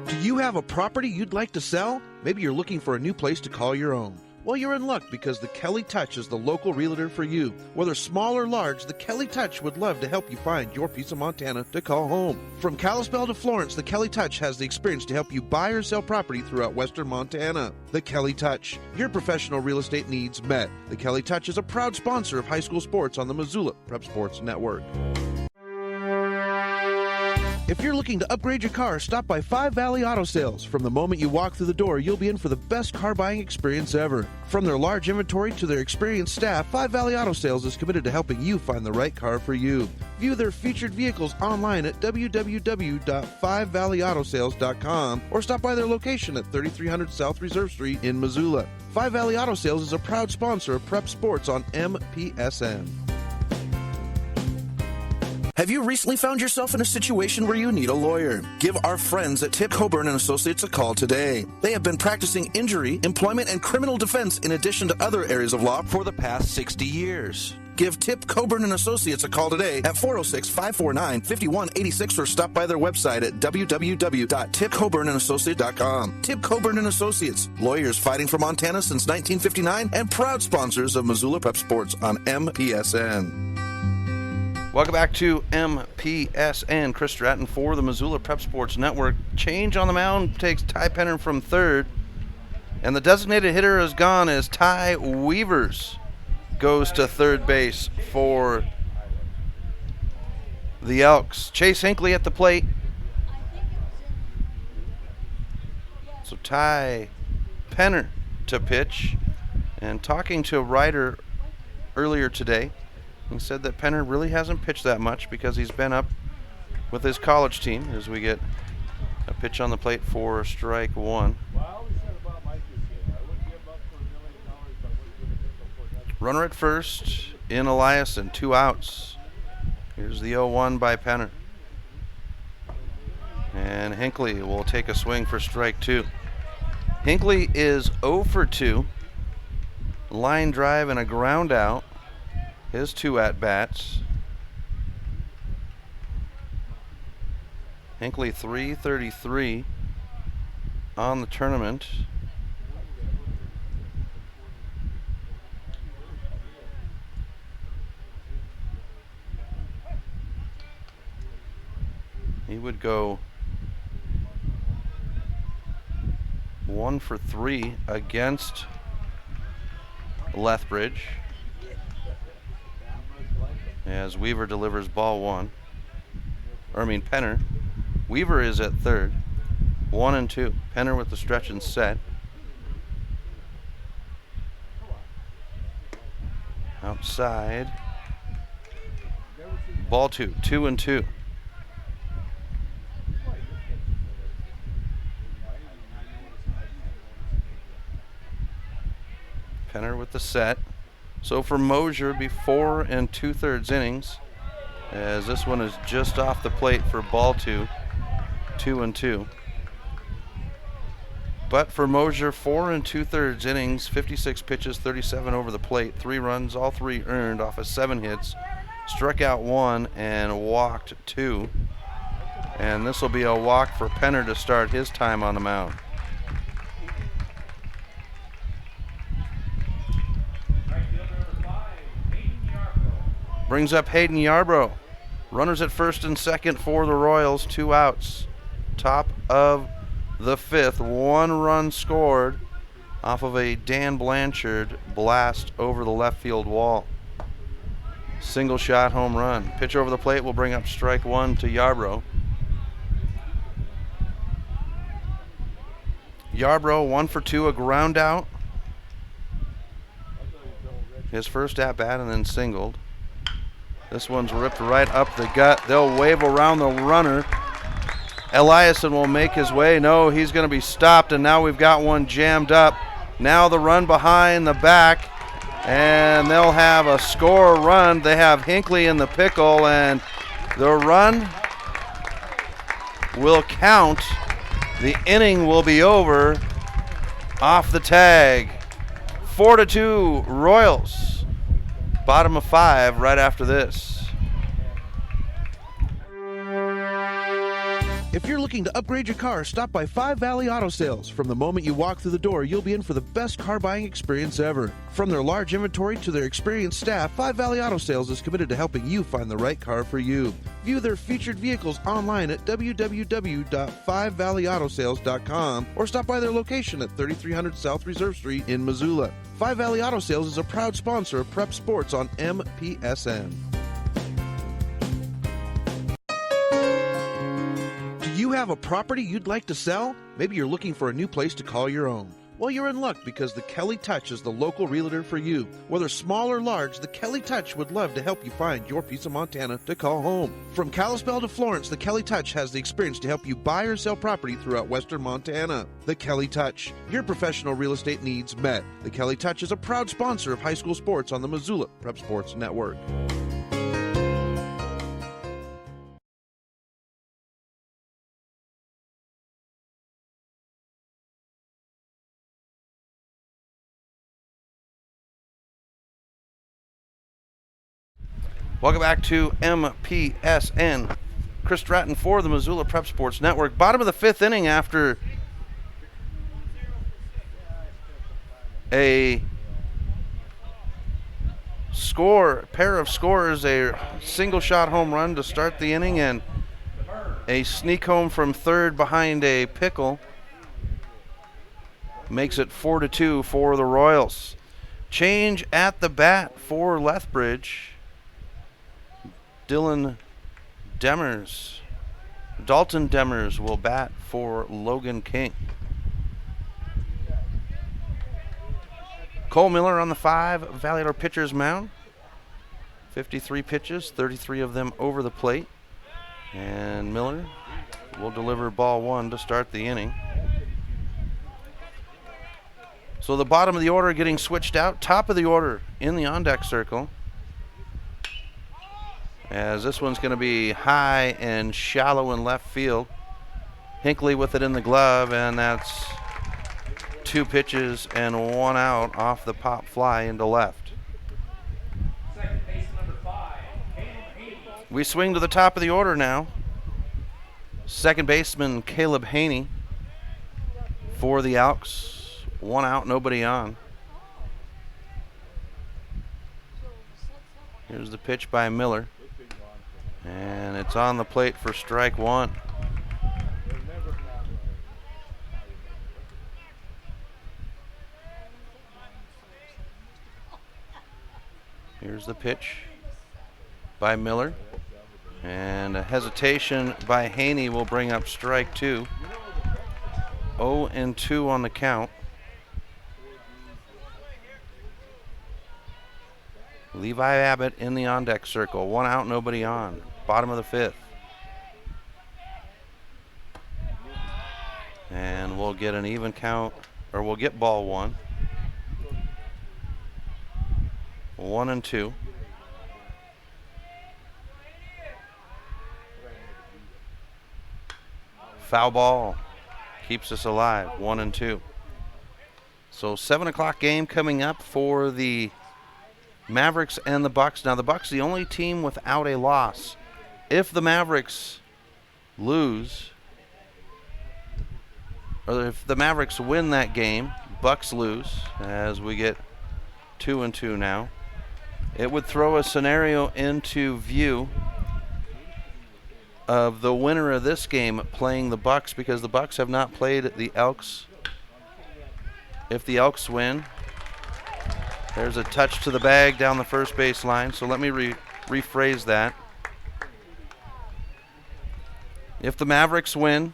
Do you have a property you'd like to sell? Maybe you're looking for a new place to call your own. Well, you're in luck because the Kelly Touch is the local realtor for you. Whether small or large, the Kelly Touch would love to help you find your piece of Montana to call home. From Kalispell to Florence, the Kelly Touch has the experience to help you buy or sell property throughout western Montana. The Kelly Touch, your professional real estate needs met. The Kelly Touch is a proud sponsor of high school sports on the Missoula Prep Sports Network. If you're looking to upgrade your car, stop by 5 Valley Auto Sales. From the moment you walk through the door, you'll be in for the best car buying experience ever. From their large inventory to their experienced staff, 5 Valley Auto Sales is committed to helping you find the right car for you. View their featured vehicles online at www.5valleyautosales.com or stop by their location at 3300 South Reserve Street in Missoula. 5 Valley Auto Sales is a proud sponsor of Prep Sports on MPSN. Have you recently found yourself in a situation where you need a lawyer? Give our friends at Tip Coburn & Associates a call today. They have been practicing injury, employment, and criminal defense in addition to other areas of law for the past 60 years. Give Tip Coburn & Associates a call today at 406-549-5186 or stop by their website at www.tipcoburnandassociates.com. Tip Coburn & Associates, lawyers fighting for Montana since 1959 and proud sponsors of Missoula Prep Sports on MPSN. Welcome back to MPSN. Chris Stratton for the Missoula Prep Sports Network. Change on the mound takes Ty Penner from third. And the designated hitter is gone as Ty Weavers goes to third base for the Elks. Chase Hinckley at the plate. So Ty Penner to pitch. And talking to Ryder earlier today, he said that Penner really hasn't pitched that much because he's been up with his college team as we get a pitch on the plate for strike 1. Runner at first in Eliason, 2 outs. Here's the 0-1 by Penner. And Hinckley will take a swing for strike 2. Hinckley is 0 for 2. Line drive and a ground out. His 2 at-bats. Hinckley 333 on the tournament. He would go 1 for 3 against Lethbridge as Weaver delivers ball 1. Penner. Weaver is at third. 1 and 2. Penner with the stretch and set. Outside. Ball 2. 2 and 2. Penner with the set. So for Mosier, it'd be 4 2/3 innings, as this one is just off the plate for ball 2, 2 and 2. But for Mosier, 4 2/3 innings, 56 pitches, 37 over the plate, 3 runs, all 3 earned off of 7 hits, struck out 1 and walked 2. And this will be a walk for Penner to start his time on the mound. Brings up Hayden Yarbrough. Runners at first and second for the Royals, 2 outs. Top of the 5th, 1 run scored off of a Dan Blanchard blast over the left field wall. Single shot home run. Pitch over the plate will bring up strike 1 to Yarbrough. Yarbrough 1 for 2, a ground out. His first at bat and then singled. This one's ripped right up the gut. They'll wave around the runner. Eliason will make his way. No, he's going to be stopped, and now we've got one jammed up. Now the run behind the back, and they'll have a score run. They have Hinckley in the pickle, and the run will count. The inning will be over off the tag. 4-2 Royals. Bottom of 5 right after this. If you're looking to upgrade your car, stop by 5 Valley Auto Sales. From the moment you walk through the door, you'll be in for the best car buying experience ever. From their large inventory to their experienced staff, 5 Valley Auto Sales is committed to helping you find the right car for you. View their featured vehicles online at www.5valleyautosales.com or stop by their location at 3300 South Reserve Street in Missoula. 5 Valley Auto Sales is a proud sponsor of Prep Sports on MPSN. Do you have a property you'd like to sell? Maybe you're looking for a new place to call your own. Well, you're in luck because the Kelly Touch is the local realtor for you. Whether small or large, the Kelly Touch would love to help you find your piece of Montana to call home. From Kalispell to Florence, the Kelly Touch has the experience to help you buy or sell property throughout western Montana. The Kelly Touch, your professional real estate needs met. The Kelly Touch is a proud sponsor of high school sports on the Missoula Prep Sports Network. Welcome back to MPSN. Chris Stratton for the Missoula Prep Sports Network. Bottom of the 5th inning after a pair of scores, a single shot home run to start the inning and a sneak home from third behind a pickle. Makes it 4-2 for the Royals. Change at the bat for Lethbridge. Dalton Demers will bat for Logan King. Cole Miller on the 5 Valley Auto pitcher's mound. 53 pitches, 33 of them over the plate. And Miller will deliver ball 1 to start the inning. So the bottom of the order getting switched out. Top of the order in the on-deck circle. As this one's going to be high and shallow in left field. Hinckley with it in the glove, and that's 2 pitches and 1 out off the pop fly into left. Second base number 5, We swing to the top of the order now. Second baseman Caleb Haney for the Elks. 1 out, nobody on. Here's the pitch by Miller. And it's on the plate for strike 1. Here's the pitch by Miller. And a hesitation by Haney will bring up strike 2. 0-2 on the count. Levi Abbott in the on-deck circle. 1 out, nobody on. Bottom of the 5th. And we'll get an even count, or we'll get ball 1. 1-2. Foul ball keeps us alive. 1-2. So 7 o'clock game coming up for the Mavericks and the Bucks. Now the Bucks the only team without a loss. If the Mavericks lose, or if the Mavericks win that game, Bucks lose, as we get 2-2 now, it would throw a scenario into view of the winner of this game playing the Bucks, because the Bucks have not played the Elks. If the Elks win, there's a touch to the bag down the first base line. So let me rephrase that. If the Mavericks win,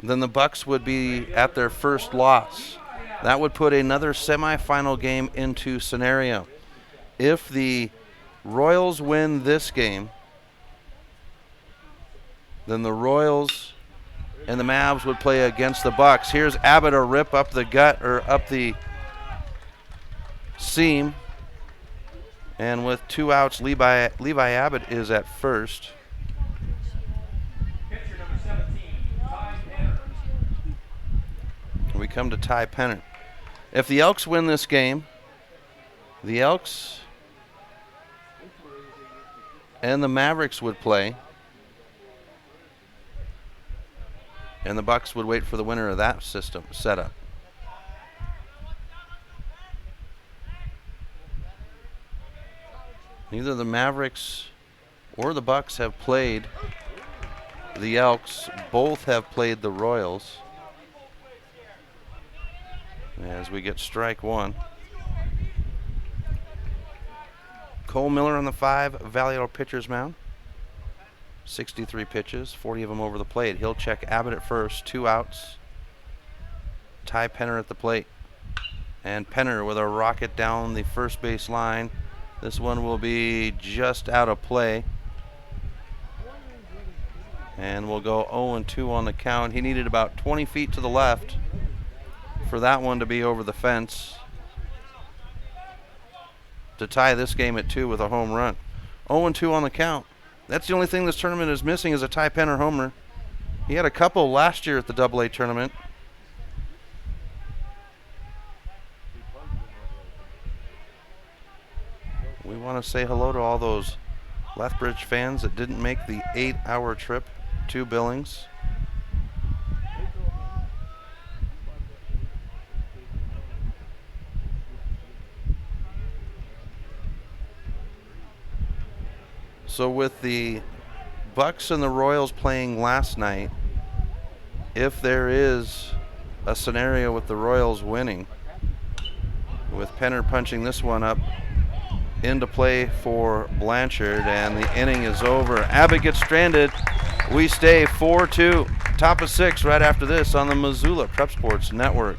then the Bucks would be at their first loss. That would put another semifinal game into scenario. If the Royals win this game, then the Royals and the Mavs would play against the Bucks. Here's Abbott, a rip up the gut, or up the seam. And with 2 outs, Levi Abbott is at first. We come to Ty Pennant. If the Elks win this game, the Elks and the Mavericks would play, and the Bucks would wait for the winner of that system setup. Neither the Mavericks or the Bucks have played the Elks. Both have played the Royals. As we get strike one. Cole Miller on the 5 Vallejo pitcher's mound. 63 pitches, 40 of them over the plate. He'll check Abbott at first, 2 outs. Ty Penner at the plate. And Penner with a rocket down the first base line. This one will be just out of play. And we'll go 0-2 on the count. He needed about 20 feet to the left for that one to be over the fence to tie this game at 2 with a home run. 0-2 on the count. That's the only thing this tournament is missing, is a Ty Penner homer. He had a couple last year at the AA tournament. We want to say hello to all those Lethbridge fans that didn't make the 8-hour trip to Billings. So with the Bucks and the Royals playing last night, if there is a scenario with the Royals winning, with Penner punching this one up into play for Blanchard, and the inning is over. Abbott gets stranded. We stay 4-2. Top of 6 right after this on the Missoula Prep Sports Network.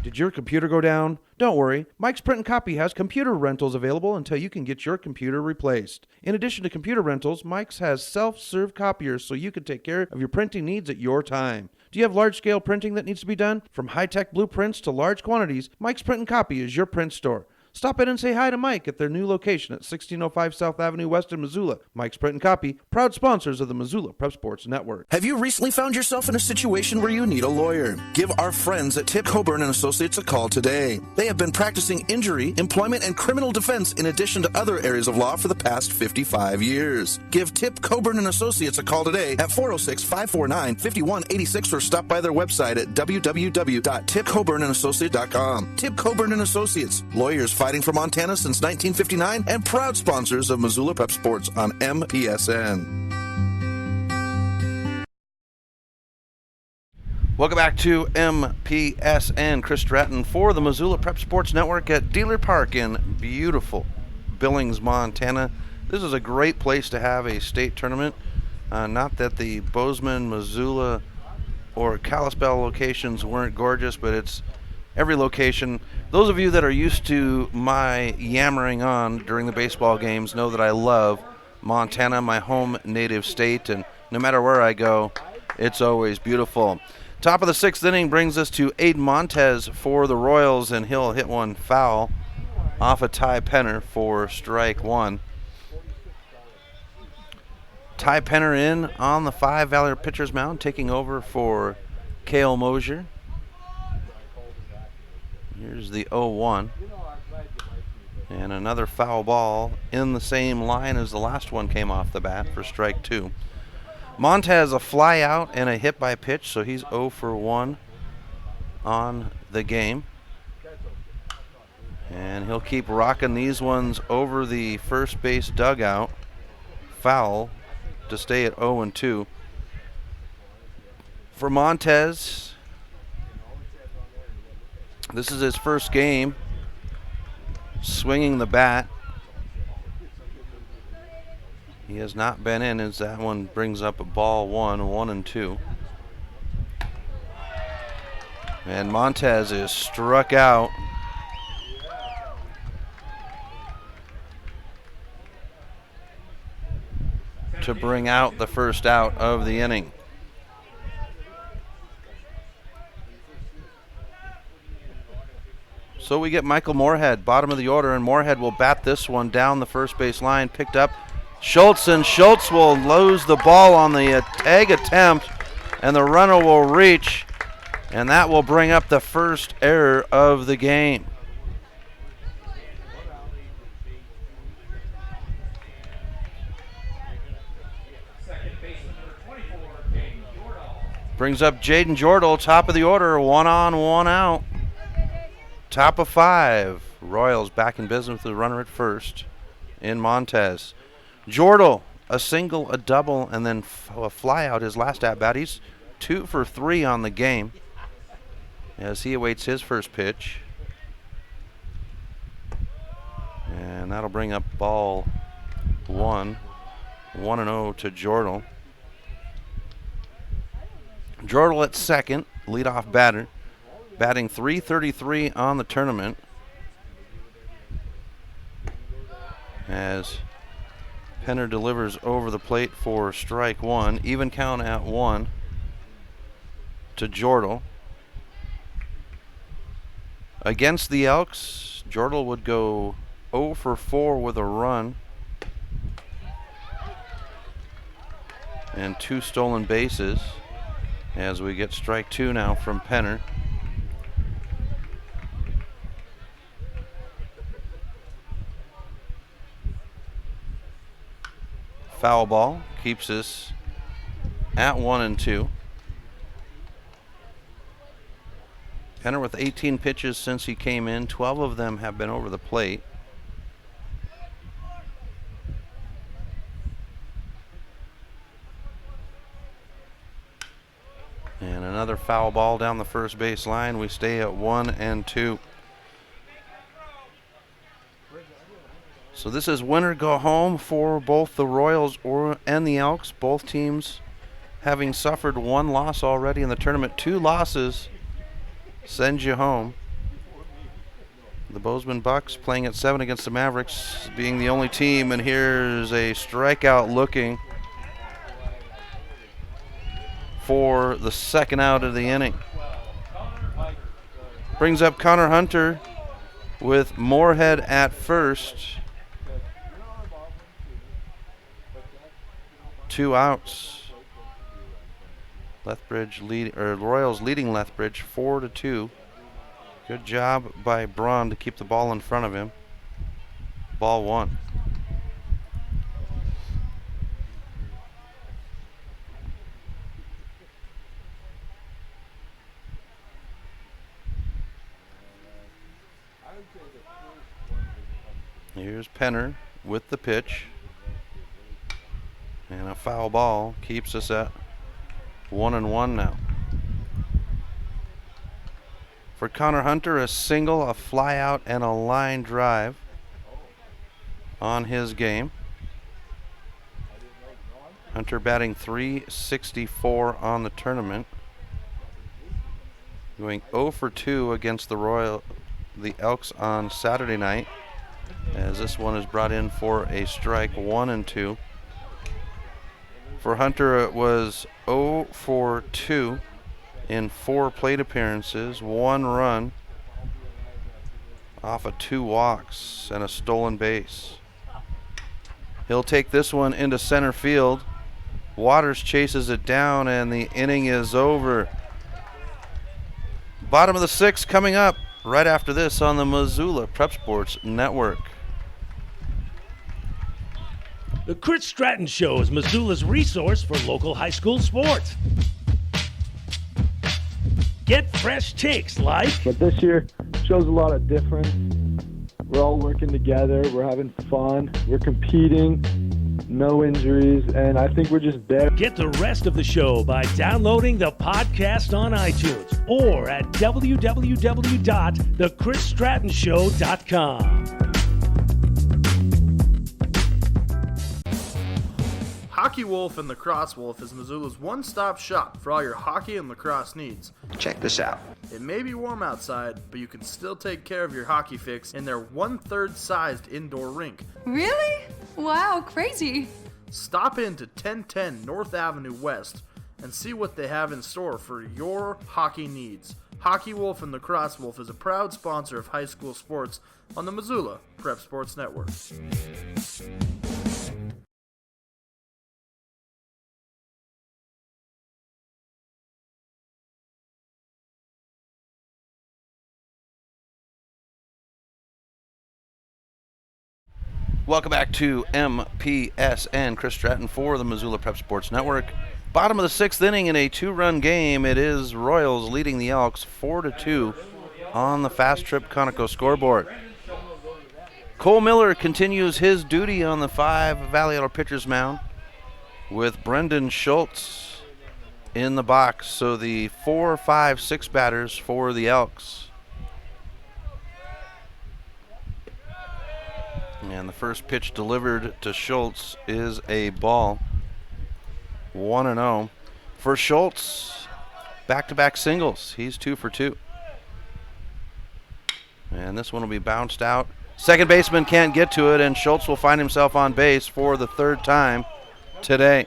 Did your computer go down? Don't worry, Mike's Print and Copy has computer rentals available until you can get your computer replaced. In addition to computer rentals, Mike's has self-serve copiers so you can take care of your printing needs at your time. Do you have large-scale printing that needs to be done? From high-tech blueprints to large quantities, Mike's Print and Copy is your print store. Stop in and say hi to Mike at their new location at 1605 South Avenue West in Missoula. Mike's Print and Copy, proud sponsors of the Missoula Prep Sports Network. Have you recently found yourself in a situation where you need a lawyer? Give our friends at Tip Coburn & Associates a call today. They have been practicing injury, employment, and criminal defense in addition to other areas of law for the past 55 years. Give Tip Coburn & Associates a call today at 406-549-5186 or stop by their website at www.tipcoburnandassociates.com. Tip Coburn & Associates, lawyers fighting for Montana since 1959 and proud sponsors of Missoula Prep Sports on MPSN. Welcome back to MPSN. Chris Stratton for the Missoula Prep Sports Network at Dealer Park in beautiful Billings, Montana. This is a great place to have a state tournament. Not that the Bozeman, Missoula, or Kalispell locations weren't gorgeous, but it's every location. Those of you that are used to my yammering on during the baseball games know that I love Montana, my home native state, and no matter where I go, it's always beautiful. Top of the 6th inning brings us to Aiden Montez for the Royals, and he'll hit one foul off of Ty Penner for strike 1. Ty Penner in on the 5 Valor pitcher's mound, taking over for Cale Mosier. Here's the 0-1. And another foul ball in the same line as the last one came off the bat for strike 2. Montez a fly out and a hit by pitch, so he's 0 for 1 on the game. And he'll keep rocking these ones over the first base dugout. Foul to stay at 0-2. For Montez, this is his first game swinging the bat. He has not been in, as that one brings up a ball 1-2. And Montez is struck out. To bring out the first out of the inning. So we get Michael Moorhead, bottom of the order, and Moorhead will bat this one down the first base line, picked up Schultz, and Schultz will lose the ball on the tag attempt, and the runner will reach, and that will bring up the first error of the game. Brings up Jaden Jordal, top of the order, 1 on, 1 out. Top of 5. Royals back in business with the runner at first in Montez. Jordal, a single, a double, and then a fly out his last at bat. He's 2 for 3 on the game as he awaits his first pitch. And that'll bring up ball 1. 1-0 to Jordal. Jordal at second, leadoff batter, batting .333 on the tournament. As Penner delivers over the plate for strike 1, even count at 1 to Jordal. Against the Elks, Jordal would go 0 for 4 with a run and 2 stolen bases. As we get strike 2 now from Penner. Foul ball keeps us at 1-2. Penner with 18 pitches since he came in. 12 of them have been over the plate. And another foul ball down the first base line. We stay at 1-2. So this is win or go home for both the Royals and the Elks. Both teams having suffered 1 loss already in the tournament. 2 losses send you home. The Bozeman Bucks playing at 7 against the Mavericks, being the only team. And here's a strikeout looking for the second out of the inning. Brings up Connor Hunter with Moorhead at first. 2 outs. Royals leading Lethbridge 4-2. Good job by Braun to keep the ball in front of him. Ball 1. Here's Penner with the pitch. And a foul ball keeps us at 1-1 now. For Connor Hunter, a single, a fly out, and a line drive on his game. Hunter batting .364 on the tournament. Going 0 for 2 against the Elks on Saturday night, as this one is brought in for a strike 1-2. For Hunter, it was 0 for 2 in 4 plate appearances, 1 run off of 2 walks and a stolen base. He'll take this one into center field. Waters chases it down, and the inning is over. Bottom of the 6th coming up. right after this on the Missoula Prep Sports Network. The Chris Stratton Show is Missoula's resource for local high school sports. Get fresh takes like... But this year shows a lot of difference. We're all working together. We're having fun. We're competing. No injuries. And I think we're just there. Get the rest of the show by downloading the podcast on iTunes or at www.thechrisstrattonshow.com. Hockey Wolf and Lacrosse Wolf is Missoula's one-stop shop for all your hockey and lacrosse needs. Check this out. It may be warm outside, but you can still take care of your hockey fix in their one-third sized indoor rink. Really? Wow, crazy. Stop in to 1010 North Avenue West and see what they have in store for your hockey needs. Hockey Wolf and Lacrosse Wolf is a proud sponsor of high school sports on the Missoula Prep Sports Network. Welcome back to MPSN. Chris Stratton for the Missoula Prep Sports Network. Bottom of the sixth inning in a two-run game. It is Royals leading the Elks 4-2 on the Fast Trip Conoco scoreboard. Cole Miller continues his duty on the 5 Valley Auto pitcher's mound with Brendan Schultz in the box. So the 4, 5, 6 batters for the Elks. And the first pitch delivered to Schultz is a ball. 1-0. For Schultz, back-to-back singles. He's 2 for 2. And this one will be bounced out. Second baseman can't get to it, and Schultz will find himself on base for the third time today.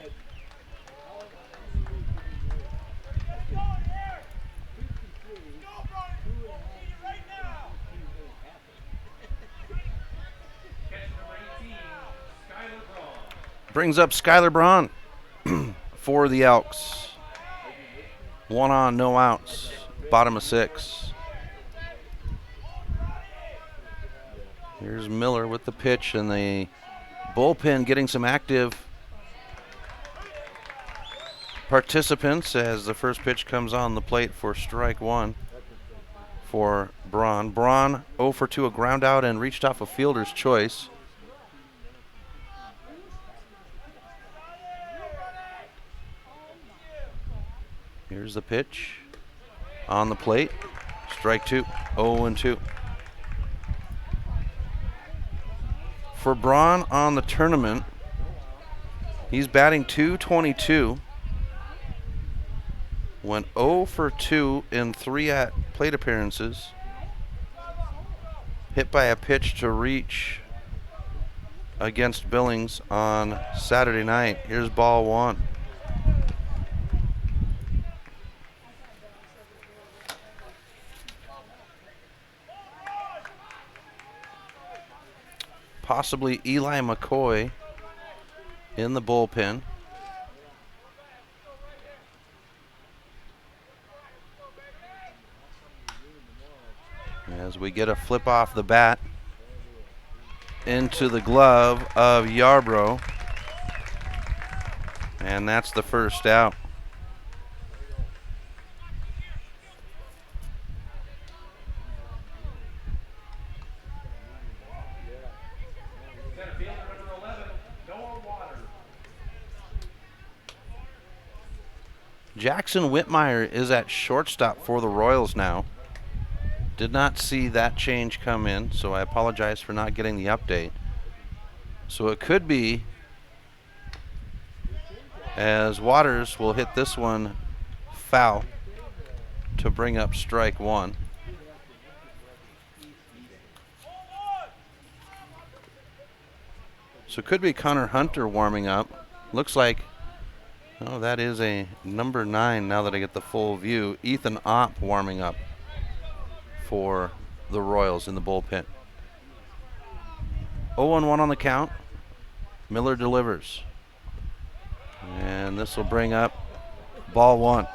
Brings up Skylar Braun for the Elks. 1 on, no outs. Bottom of 6. Here's Miller with the pitch, and the bullpen getting some active participants as the first pitch comes on the plate for strike 1 for Braun. Braun 0 for 2, a ground out and reached off a fielder's choice. Here's the pitch on the plate. Strike 2, 0-2. For Braun on the tournament, he's batting .222. Went 0 for 2 in 3 plate appearances. Hit by a pitch to reach against Billings on Saturday night. Here's ball 1. Possibly Eli McCoy in the bullpen. As we get a flip off the bat into the glove of Yarbrough. And that's the first out. Jackson Whitmire is at shortstop for the Royals now. Did not see that change come in, so I apologize for not getting the update. So it could be as Waters will hit this one foul to bring up strike 1. So it could be Connor Hunter warming up. Looks like, oh, that is a number 9 now that I get the full view. Ethan Opp warming up for the Royals in the bullpen. 0-1 on the count. Miller delivers. And this will bring up ball 1.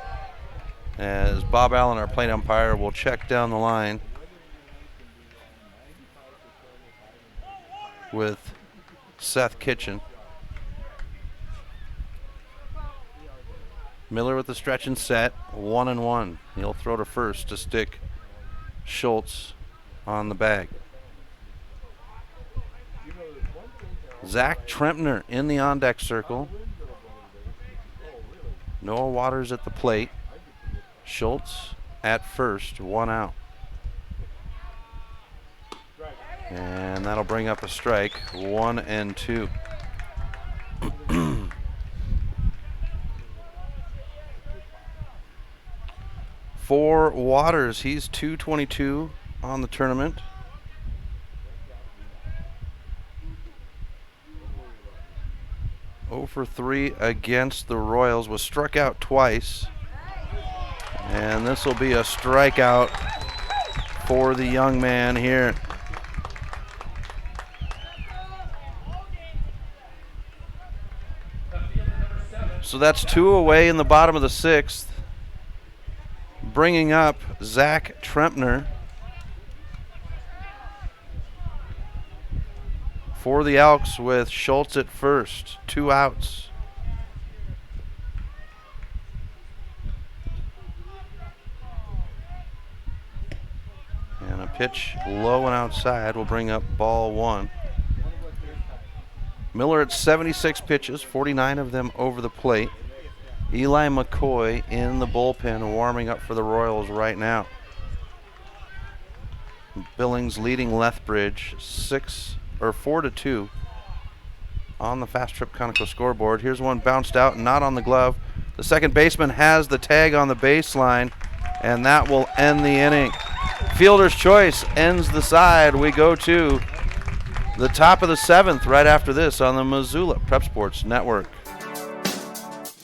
As Bob Allen, our plate umpire, will check down the line with Seth Kitchen. Miller with the stretch and set, 1-1. He'll throw to first to stick Schultz on the bag. Zach Trempner in the on-deck circle. Noah Waters at the plate. Schultz at first, 1 out. And that'll bring up a strike, 1-2. For Waters, he's 222 on the tournament. For 3 against the Royals, was struck out twice. And this will be a strikeout for the young man here. So that's 2 away in the bottom of the 6th. Bringing up Zach Trempner for the Elks with Schultz at first, 2 outs. And a pitch low and outside will bring up ball 1. Miller at 76 pitches, 49 of them over the plate. Eli McCoy in the bullpen warming up for the Royals right now. Billings leading Lethbridge 4-2 on the Fast Trip Conoco scoreboard. Here's one bounced out, not on the glove. The second baseman has the tag on the baseline, and that will end the inning. Fielder's choice ends the side. We go to the top of the 7th right after this on the Missoula Prep Sports Network.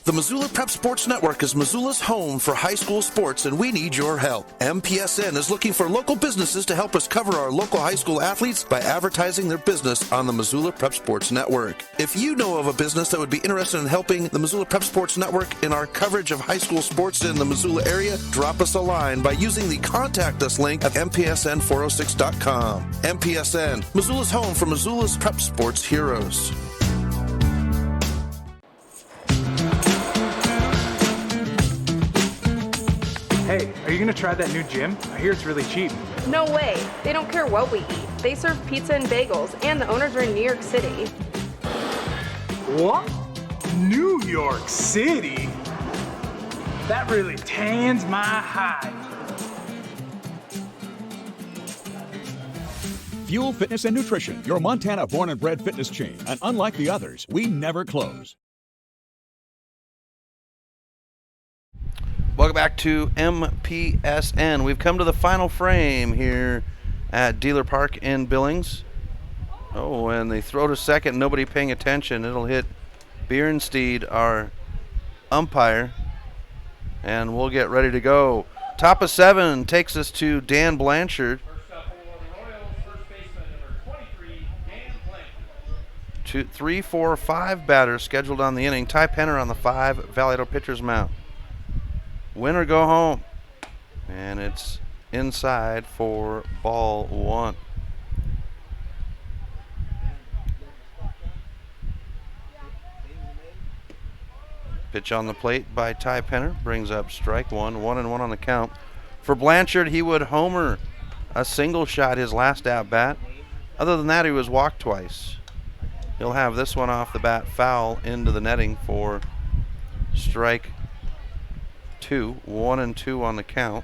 The Missoula Prep Sports Network is Missoula's home for high school sports, and we need your help. MPSN is looking for local businesses to help us cover our local high school athletes by advertising their business on the Missoula Prep Sports Network. If you know of a business that would be interested in helping the Missoula Prep Sports Network in our coverage of high school sports in the Missoula area, drop us a line by using the Contact Us link at MPSN406.com. MPSN, Missoula's home for Missoula's Prep Sports heroes. Hey, are you gonna try that new gym? I hear it's really cheap. No way. They don't care what we eat. They serve pizza and bagels, and the owners are in New York City. What? New York City? That really tans my hide. Fuel Fitness and Nutrition, your Montana born and bred fitness chain. And unlike the others, we never close. Welcome back to MPSN. We've come to the final frame here at Dealer Park in Billings. Oh, and they throw to second, nobody paying attention. It'll hit Bierensteed, our umpire, and we'll get ready to go. Top of 7 takes us to Dan Blanchard. First up for the Royals, first baseman number 23, Dan Blanchard. 3, 4, 5 batters scheduled on the inning. Ty Penner on the 5 Vallejo pitcher's mound. Win or go home. And it's inside for ball 1. Pitch on the plate by Ty Penner brings up strike 1, 1-1 on the count. For Blanchard, he would homer a single shot his last at bat. Other than that, he was walked twice. He'll have this one off the bat foul into the netting for strike 2, 1-2 on the count.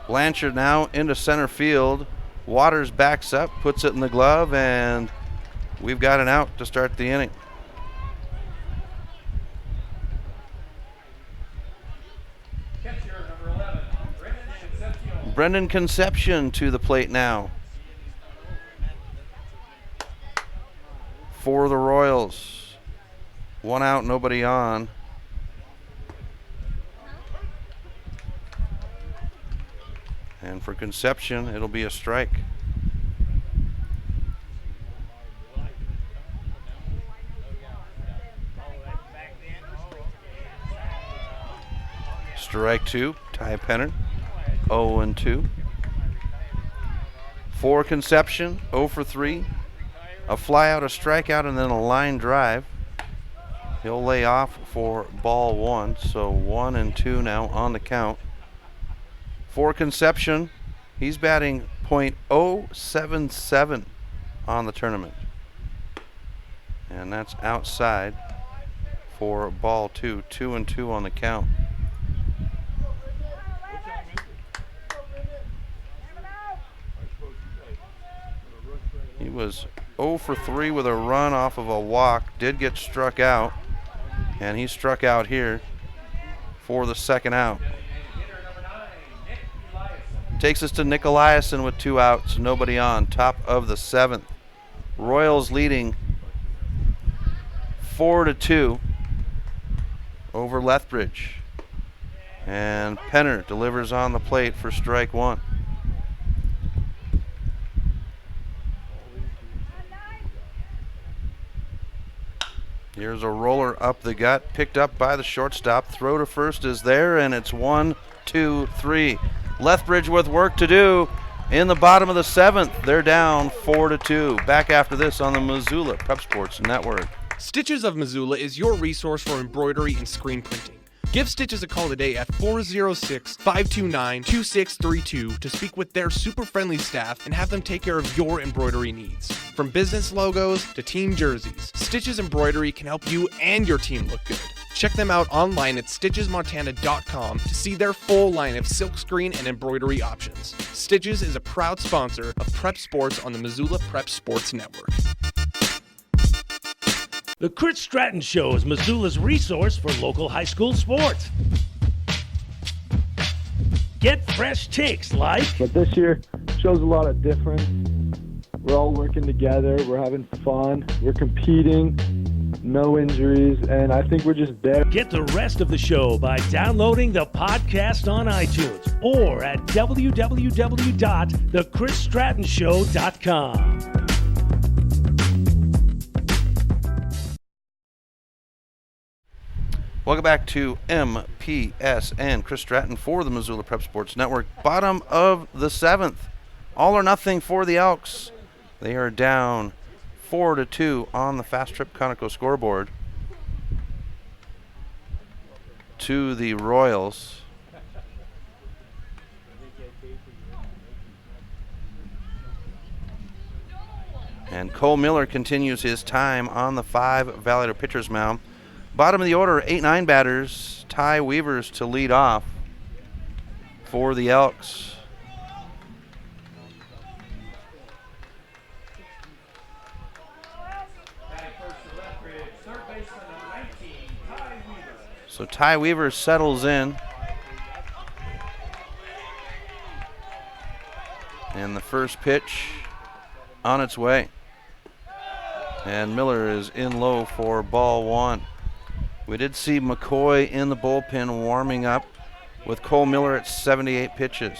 Blanchard now into center field. Waters backs up, puts it in the glove, and we've got an out to start the inning. Catcher number 11, Brendan Concepcion. Brendan Concepcion to the plate now. For the Royals. 1 out, nobody on. And for Concepcion, it'll be a strike. Strike two. Ty Penner, 0-2. For Conception, 0 for 3. A fly out, a strikeout, and then a line drive. He'll lay off for ball one, so 1-2 now on the count. For Conception, he's batting .077 on the tournament. And that's outside for ball two. 2-2 on the count. He was 0 for 3 with a run off of a walk. Did get struck out. And he struck out here for the second out. Takes us to Nick Eliason with 2 outs, nobody on. Top of the 7th. Royals leading 4-2 over Lethbridge. And Penner delivers on the plate for strike one. Here's a roller up the gut, picked up by the shortstop. Throw to first is there, and it's 1, 2, 3. Lethbridge with work to do in the bottom of the 7th. They're down 4-2. Back after this on the Missoula Prep Sports Network. Stitches of Missoula is your resource for embroidery and screen printing. Give Stitches a call today at 406-529-2632 to speak with their super friendly staff and have them take care of your embroidery needs. From business logos to team jerseys, Stitches Embroidery can help you and your team look good. Check them out online at stitchesmontana.com to see their full line of silkscreen and embroidery options. Stitches is a proud sponsor of Prep Sports on the Missoula Prep Sports Network. The Chris Stratton Show is Missoula's resource for local high school sports. Get fresh takes like... But this year shows a lot of difference. We're all working together. We're having fun. We're competing. No injuries. And I think we're just there. Get the rest of the show by downloading the podcast on iTunes or at www.thechrisstrattonshow.com. Welcome back to MPSN. Chris Stratton for the Missoula Prep Sports Network. Bottom of the 7th. All or nothing for the Elks. They are down 4-2 on the Fast Trip Conoco scoreboard to the Royals. And Cole Miller continues his time on the 5 Vallejo pitcher's mound. Bottom of the order, 8-9 batters. Ty Weavers to lead off for the Elks. So Ty Weaver settles in. And the first pitch on its way. And Miller is in low for ball one. We did see McCoy in the bullpen warming up with Cole Miller at 78 pitches.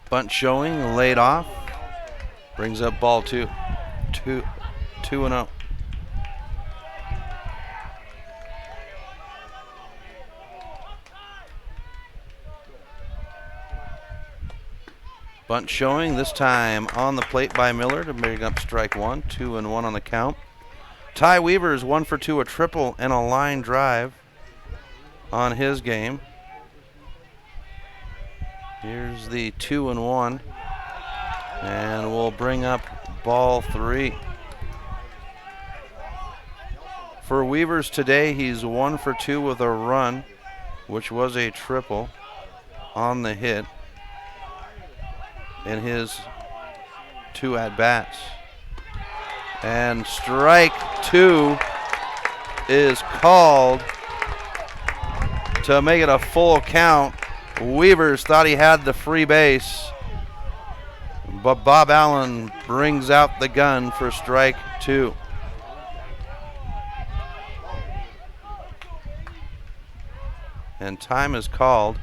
Bunt showing, laid off. Brings up ball 2. 2-0. Bunt showing, this time on the plate by Miller to bring up strike one. 2-1 on the count. Ty Weaver's 1 for 2, a triple and a line drive on his game. Here's the 2-1. And we'll bring up ball 3. For Weavers today, he's 1 for 2 with a run, which was a triple on the hit in his 2 at-bats. And strike 2 is called to make it a full count. Weavers thought he had the free base, but Bob Allen brings out the gun for strike 2. And time is called.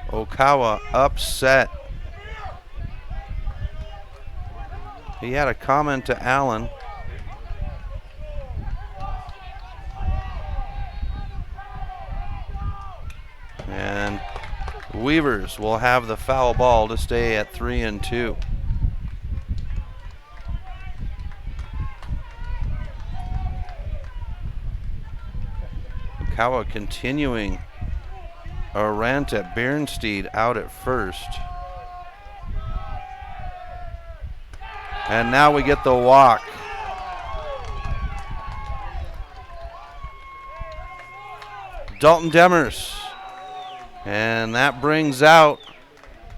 Okawa upset. He had a comment to Allen Weavers will have the foul ball to stay at 3-2. Kawa continuing a rant at Bernstein out at first. And now we get the walk. Dalton Demers. And that brings out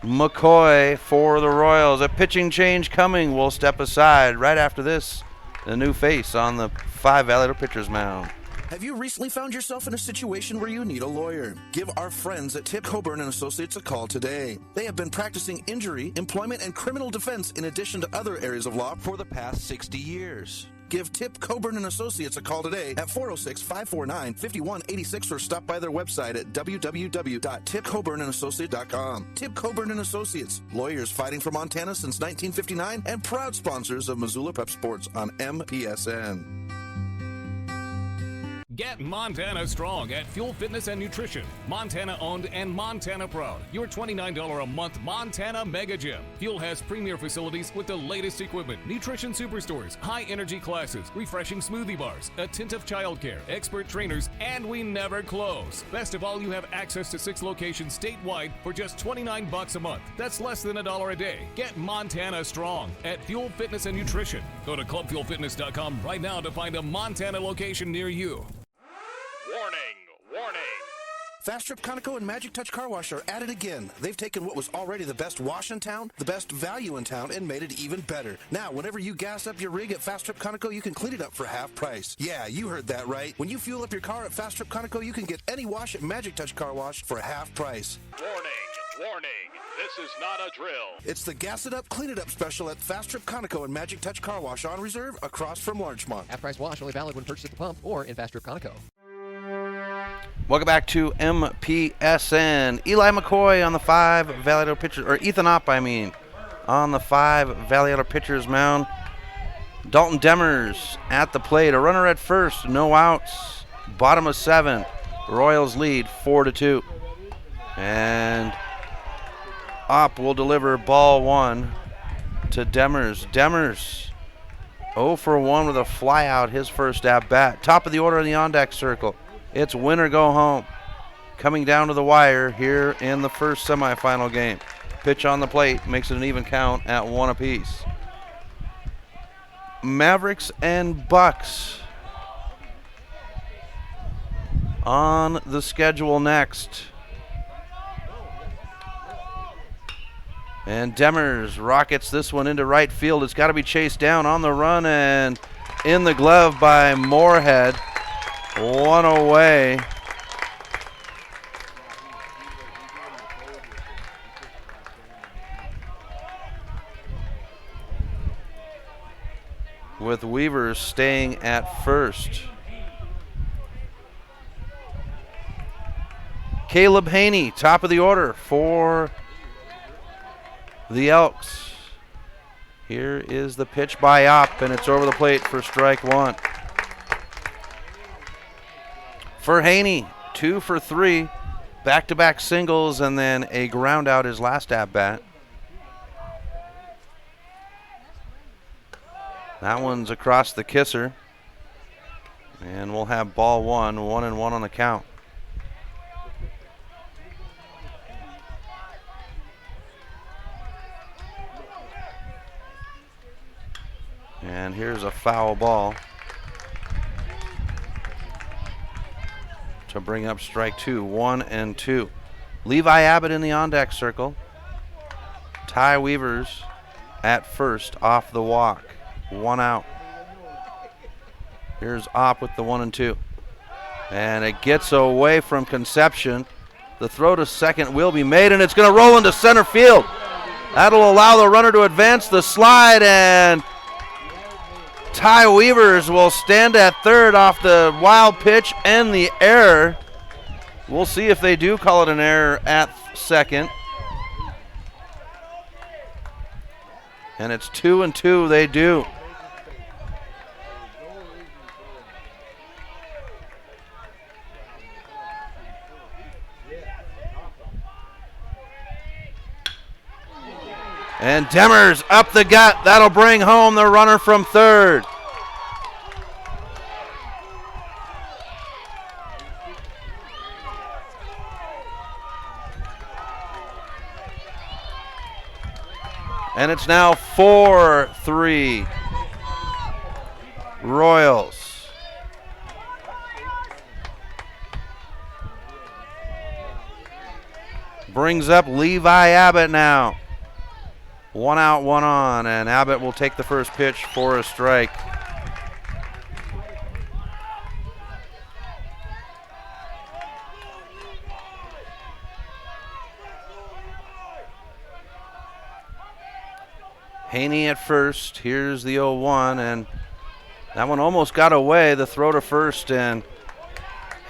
McCoy for the Royals. A pitching change coming. We'll step aside right after this. The new face on the 5 Valley pitcher's mound. Have you recently found yourself in a situation where you need a lawyer? Give our friends at Tip Coburn & Associates a call today. They have been practicing injury, employment, and criminal defense in addition to other areas of law for the past 60 years. Give Tip Coburn & Associates a call today at 406-549-5186 or stop by their website at www.tipcoburnandassociates.com. Tip Coburn & Associates, lawyers fighting for Montana since 1959 and proud sponsors of Missoula Prep Sports on MPSN. Get Montana strong at Fuel Fitness and Nutrition. Montana owned and Montana proud. Your $29 a month Montana Mega Gym. Fuel has premier facilities with the latest equipment, nutrition superstores, high energy classes, refreshing smoothie bars, attentive childcare, expert trainers, and we never close. Best of all, you have access to 6 locations statewide for just $29 a month. That's less than $1 a day. Get Montana strong at Fuel Fitness and Nutrition. Go to clubfuelfitness.com right now to find a Montana location near you. Warning! Fast Trip Conoco and Magic Touch Car Wash are at it again. They've taken what was already the best wash in town, the best value in town, and made it even better. Now, whenever you gas up your rig at Fast Trip Conoco, you can clean it up for half price. Yeah, you heard that right. When you fuel up your car at Fast Trip Conoco, you can get any wash at Magic Touch Car Wash for half price. Warning! This is not a drill. It's the Gas It Up, Clean It Up special at Fast Trip Conoco and Magic Touch Car Wash on reserve across from Larchmont. Half-price wash only valid when purchased at the pump or in Fast Trip Conoco. Welcome back to MPSN. Eli McCoy on the 5 Valley pitchers, or Ethan Opp, on the 5 Valley pitchers mound. Dalton Demers at the plate. A runner at first, no outs. Bottom of 7. Royals lead 4-2. And Opp will deliver ball 1 to Demers. Demers 0 for 1 with a fly out his first at bat. Top of the order in the on deck circle. It's win or go home. Coming down to the wire here in the first semifinal game. Pitch on the plate makes it an even count at 1 apiece. Mavericks and Bucks on the schedule next. And Demers rockets this one into right field. It's got to be chased down on the run and in the glove by Moorhead. 1 away. With Weavers staying at first. Caleb Haney, top of the order for the Elks. Here is the pitch by Opp, and it's over the plate for strike 1. For Haney, 2 for 3, back-to-back singles, and then a ground out his last at-bat. That one's across the kisser. And we'll have ball 1, 1-1 on the count. And here's a foul ball to bring up strike 2, 1-2. Levi Abbott in the on-deck circle. Ty Weavers at first off the walk. 1 out. Here's Opp with the 1-2. And it gets away from Conception. The throw to second will be made, and it's going to roll into center field. That'll allow the runner to advance the slide, and Ty Weavers will stand at third off the wild pitch and the error. We'll see if they do call it an error at second. And it's 2-2, they do. And Demers up the gut. That'll bring home the runner from third. And it's now 4-3 Royals. Brings up Levi Abbott now. 1 out, 1 on, and Abbott will take the first pitch for a strike. Haney at first. Here's the 0-1, and that one almost got away. The throw to first, and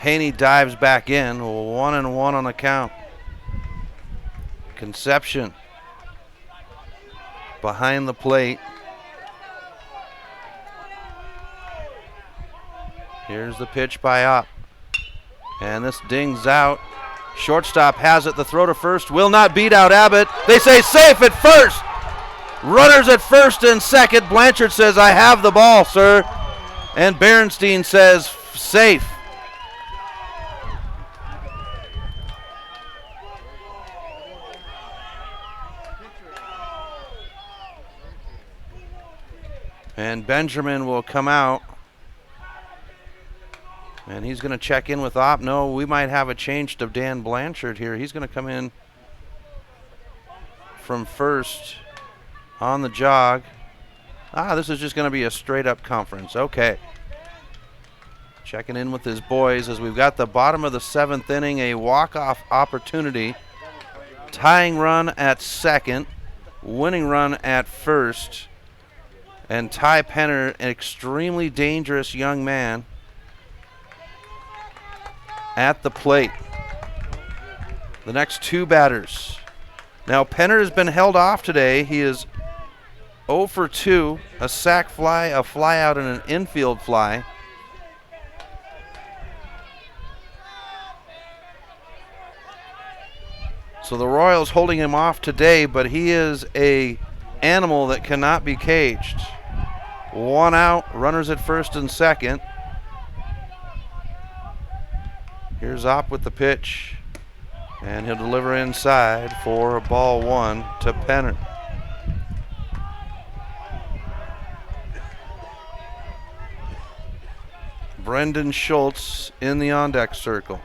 Haney dives back in. 1-1 on the count. Conception behind the plate. Here's the pitch by Opp, and this dings out. Shortstop has it. The throw to first will not beat out Abbott. They say safe at first. Runners at first and second. Blanchard says, I have the ball, sir. And Berenstein says, safe. And Benjamin will come out. And he's going to check in with Opp. No, we might have a change to Dan Blanchard here. He's going to come in from first on the jog. This is just going to be a straight up conference. Okay. Checking in with his boys as we've got the bottom of the 7th inning, a walk-off opportunity. Tying run at second, winning run at first. And Ty Penner, an extremely dangerous young man, at the plate. The next 2 batters. Now Penner has been held off today. He is 0 for 2, a sac fly, a fly out, and an infield fly. So the Royals holding him off today, but he is a animal that cannot be caged. 1 out, runners at first and second. Here's Opp with the pitch, and he'll deliver inside for ball 1 to Penner. Brendan Schultz in the on-deck circle.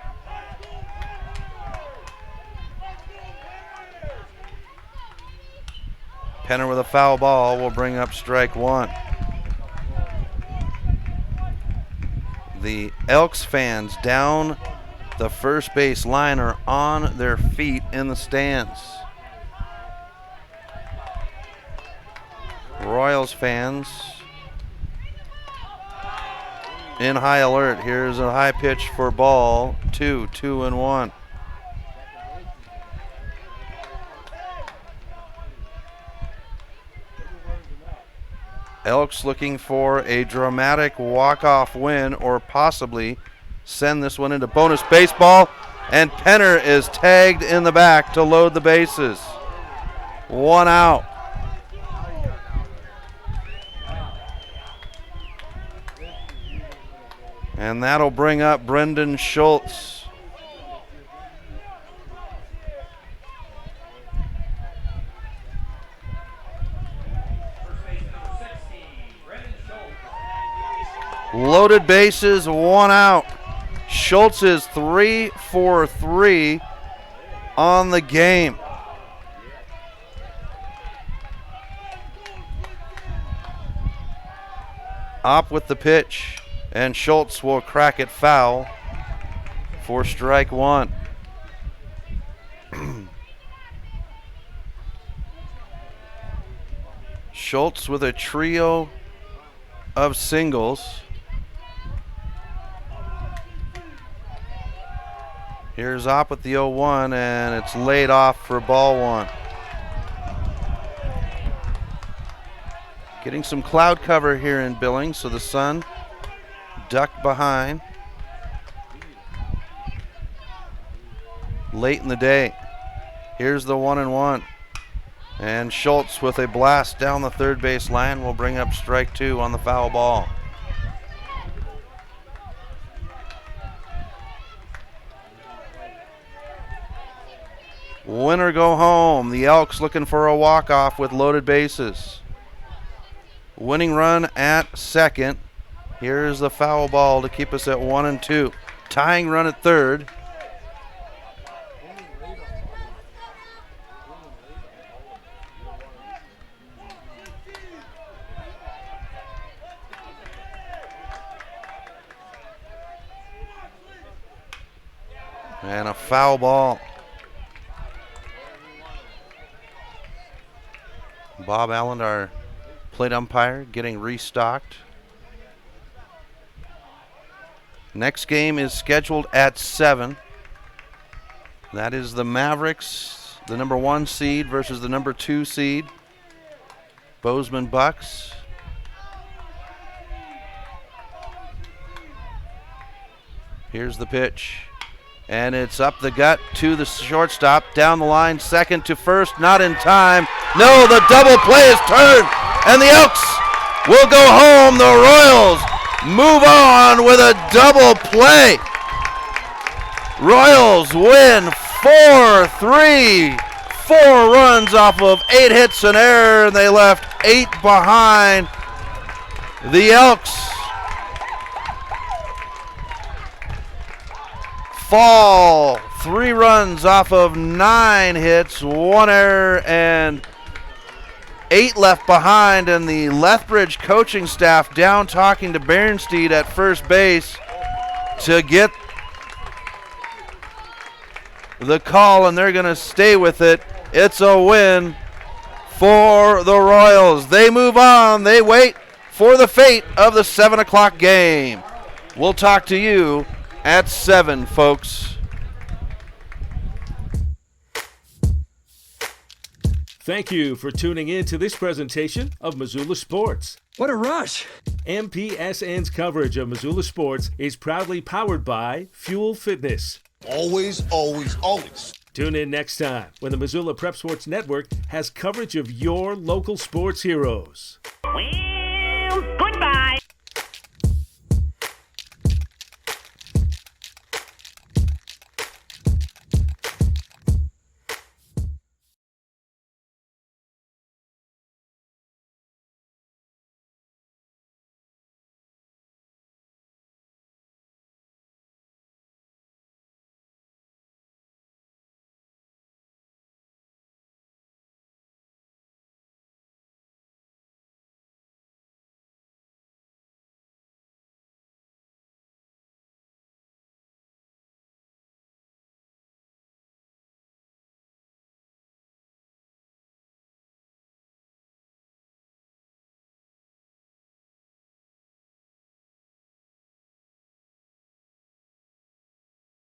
Penner with a foul ball will bring up strike 1. The Elks fans down the first base line are on their feet in the stands. Royals fans in high alert. Here's a high pitch for ball 2, 2-1. Elks looking for a dramatic walk-off win or possibly send this one into bonus baseball. And Penner is tagged in the back to load the bases. 1 out. And that'll bring up Brendan Schultz. Loaded bases, 1 out. Schultz is 3 for 3 on the game. Opp with the pitch, and Schultz will crack it foul for strike 1. Schultz with a trio of singles. Here's Opp with the 0-1, and it's laid off for ball 1. Getting some cloud cover here in Billings, so the sun ducked behind late in the day. Here's the 1-1. And Schultz with a blast down the third base line will bring up strike 2 on the foul ball. Win or go home. The Elks looking for a walk-off with loaded bases. Winning run at second. Here's the foul ball to keep us at 1-2. Tying run at third. And a foul ball. Bob Allen, our plate umpire, getting restocked. Next game is scheduled at 7. That is the Mavericks, the number 1 seed versus the number 2 seed, Bozeman Bucks. Here's the pitch. And it's up the gut to the shortstop, down the line, second to first, not in time. No, the double play is turned, and the Elks will go home. The Royals move on with a double play. Royals win 4-3. 4 runs off of 8 hits and error, and they left 8 behind. The Elks fall 3 runs off of 9 hits, 1 error, and 8 left behind. And the Lethbridge coaching staff down talking to Bernstein at first base to get the call, and they're going to stay with it. It's a win for the Royals. They move on. They wait for the fate of the 7 o'clock game. We'll talk to you at 7, folks. Thank you for tuning in to this presentation of Missoula Sports. What a rush! MPSN's coverage of Missoula Sports is proudly powered by Fuel Fitness. Always, always, always. Tune in next time when the Missoula Prep Sports Network has coverage of your local sports heroes.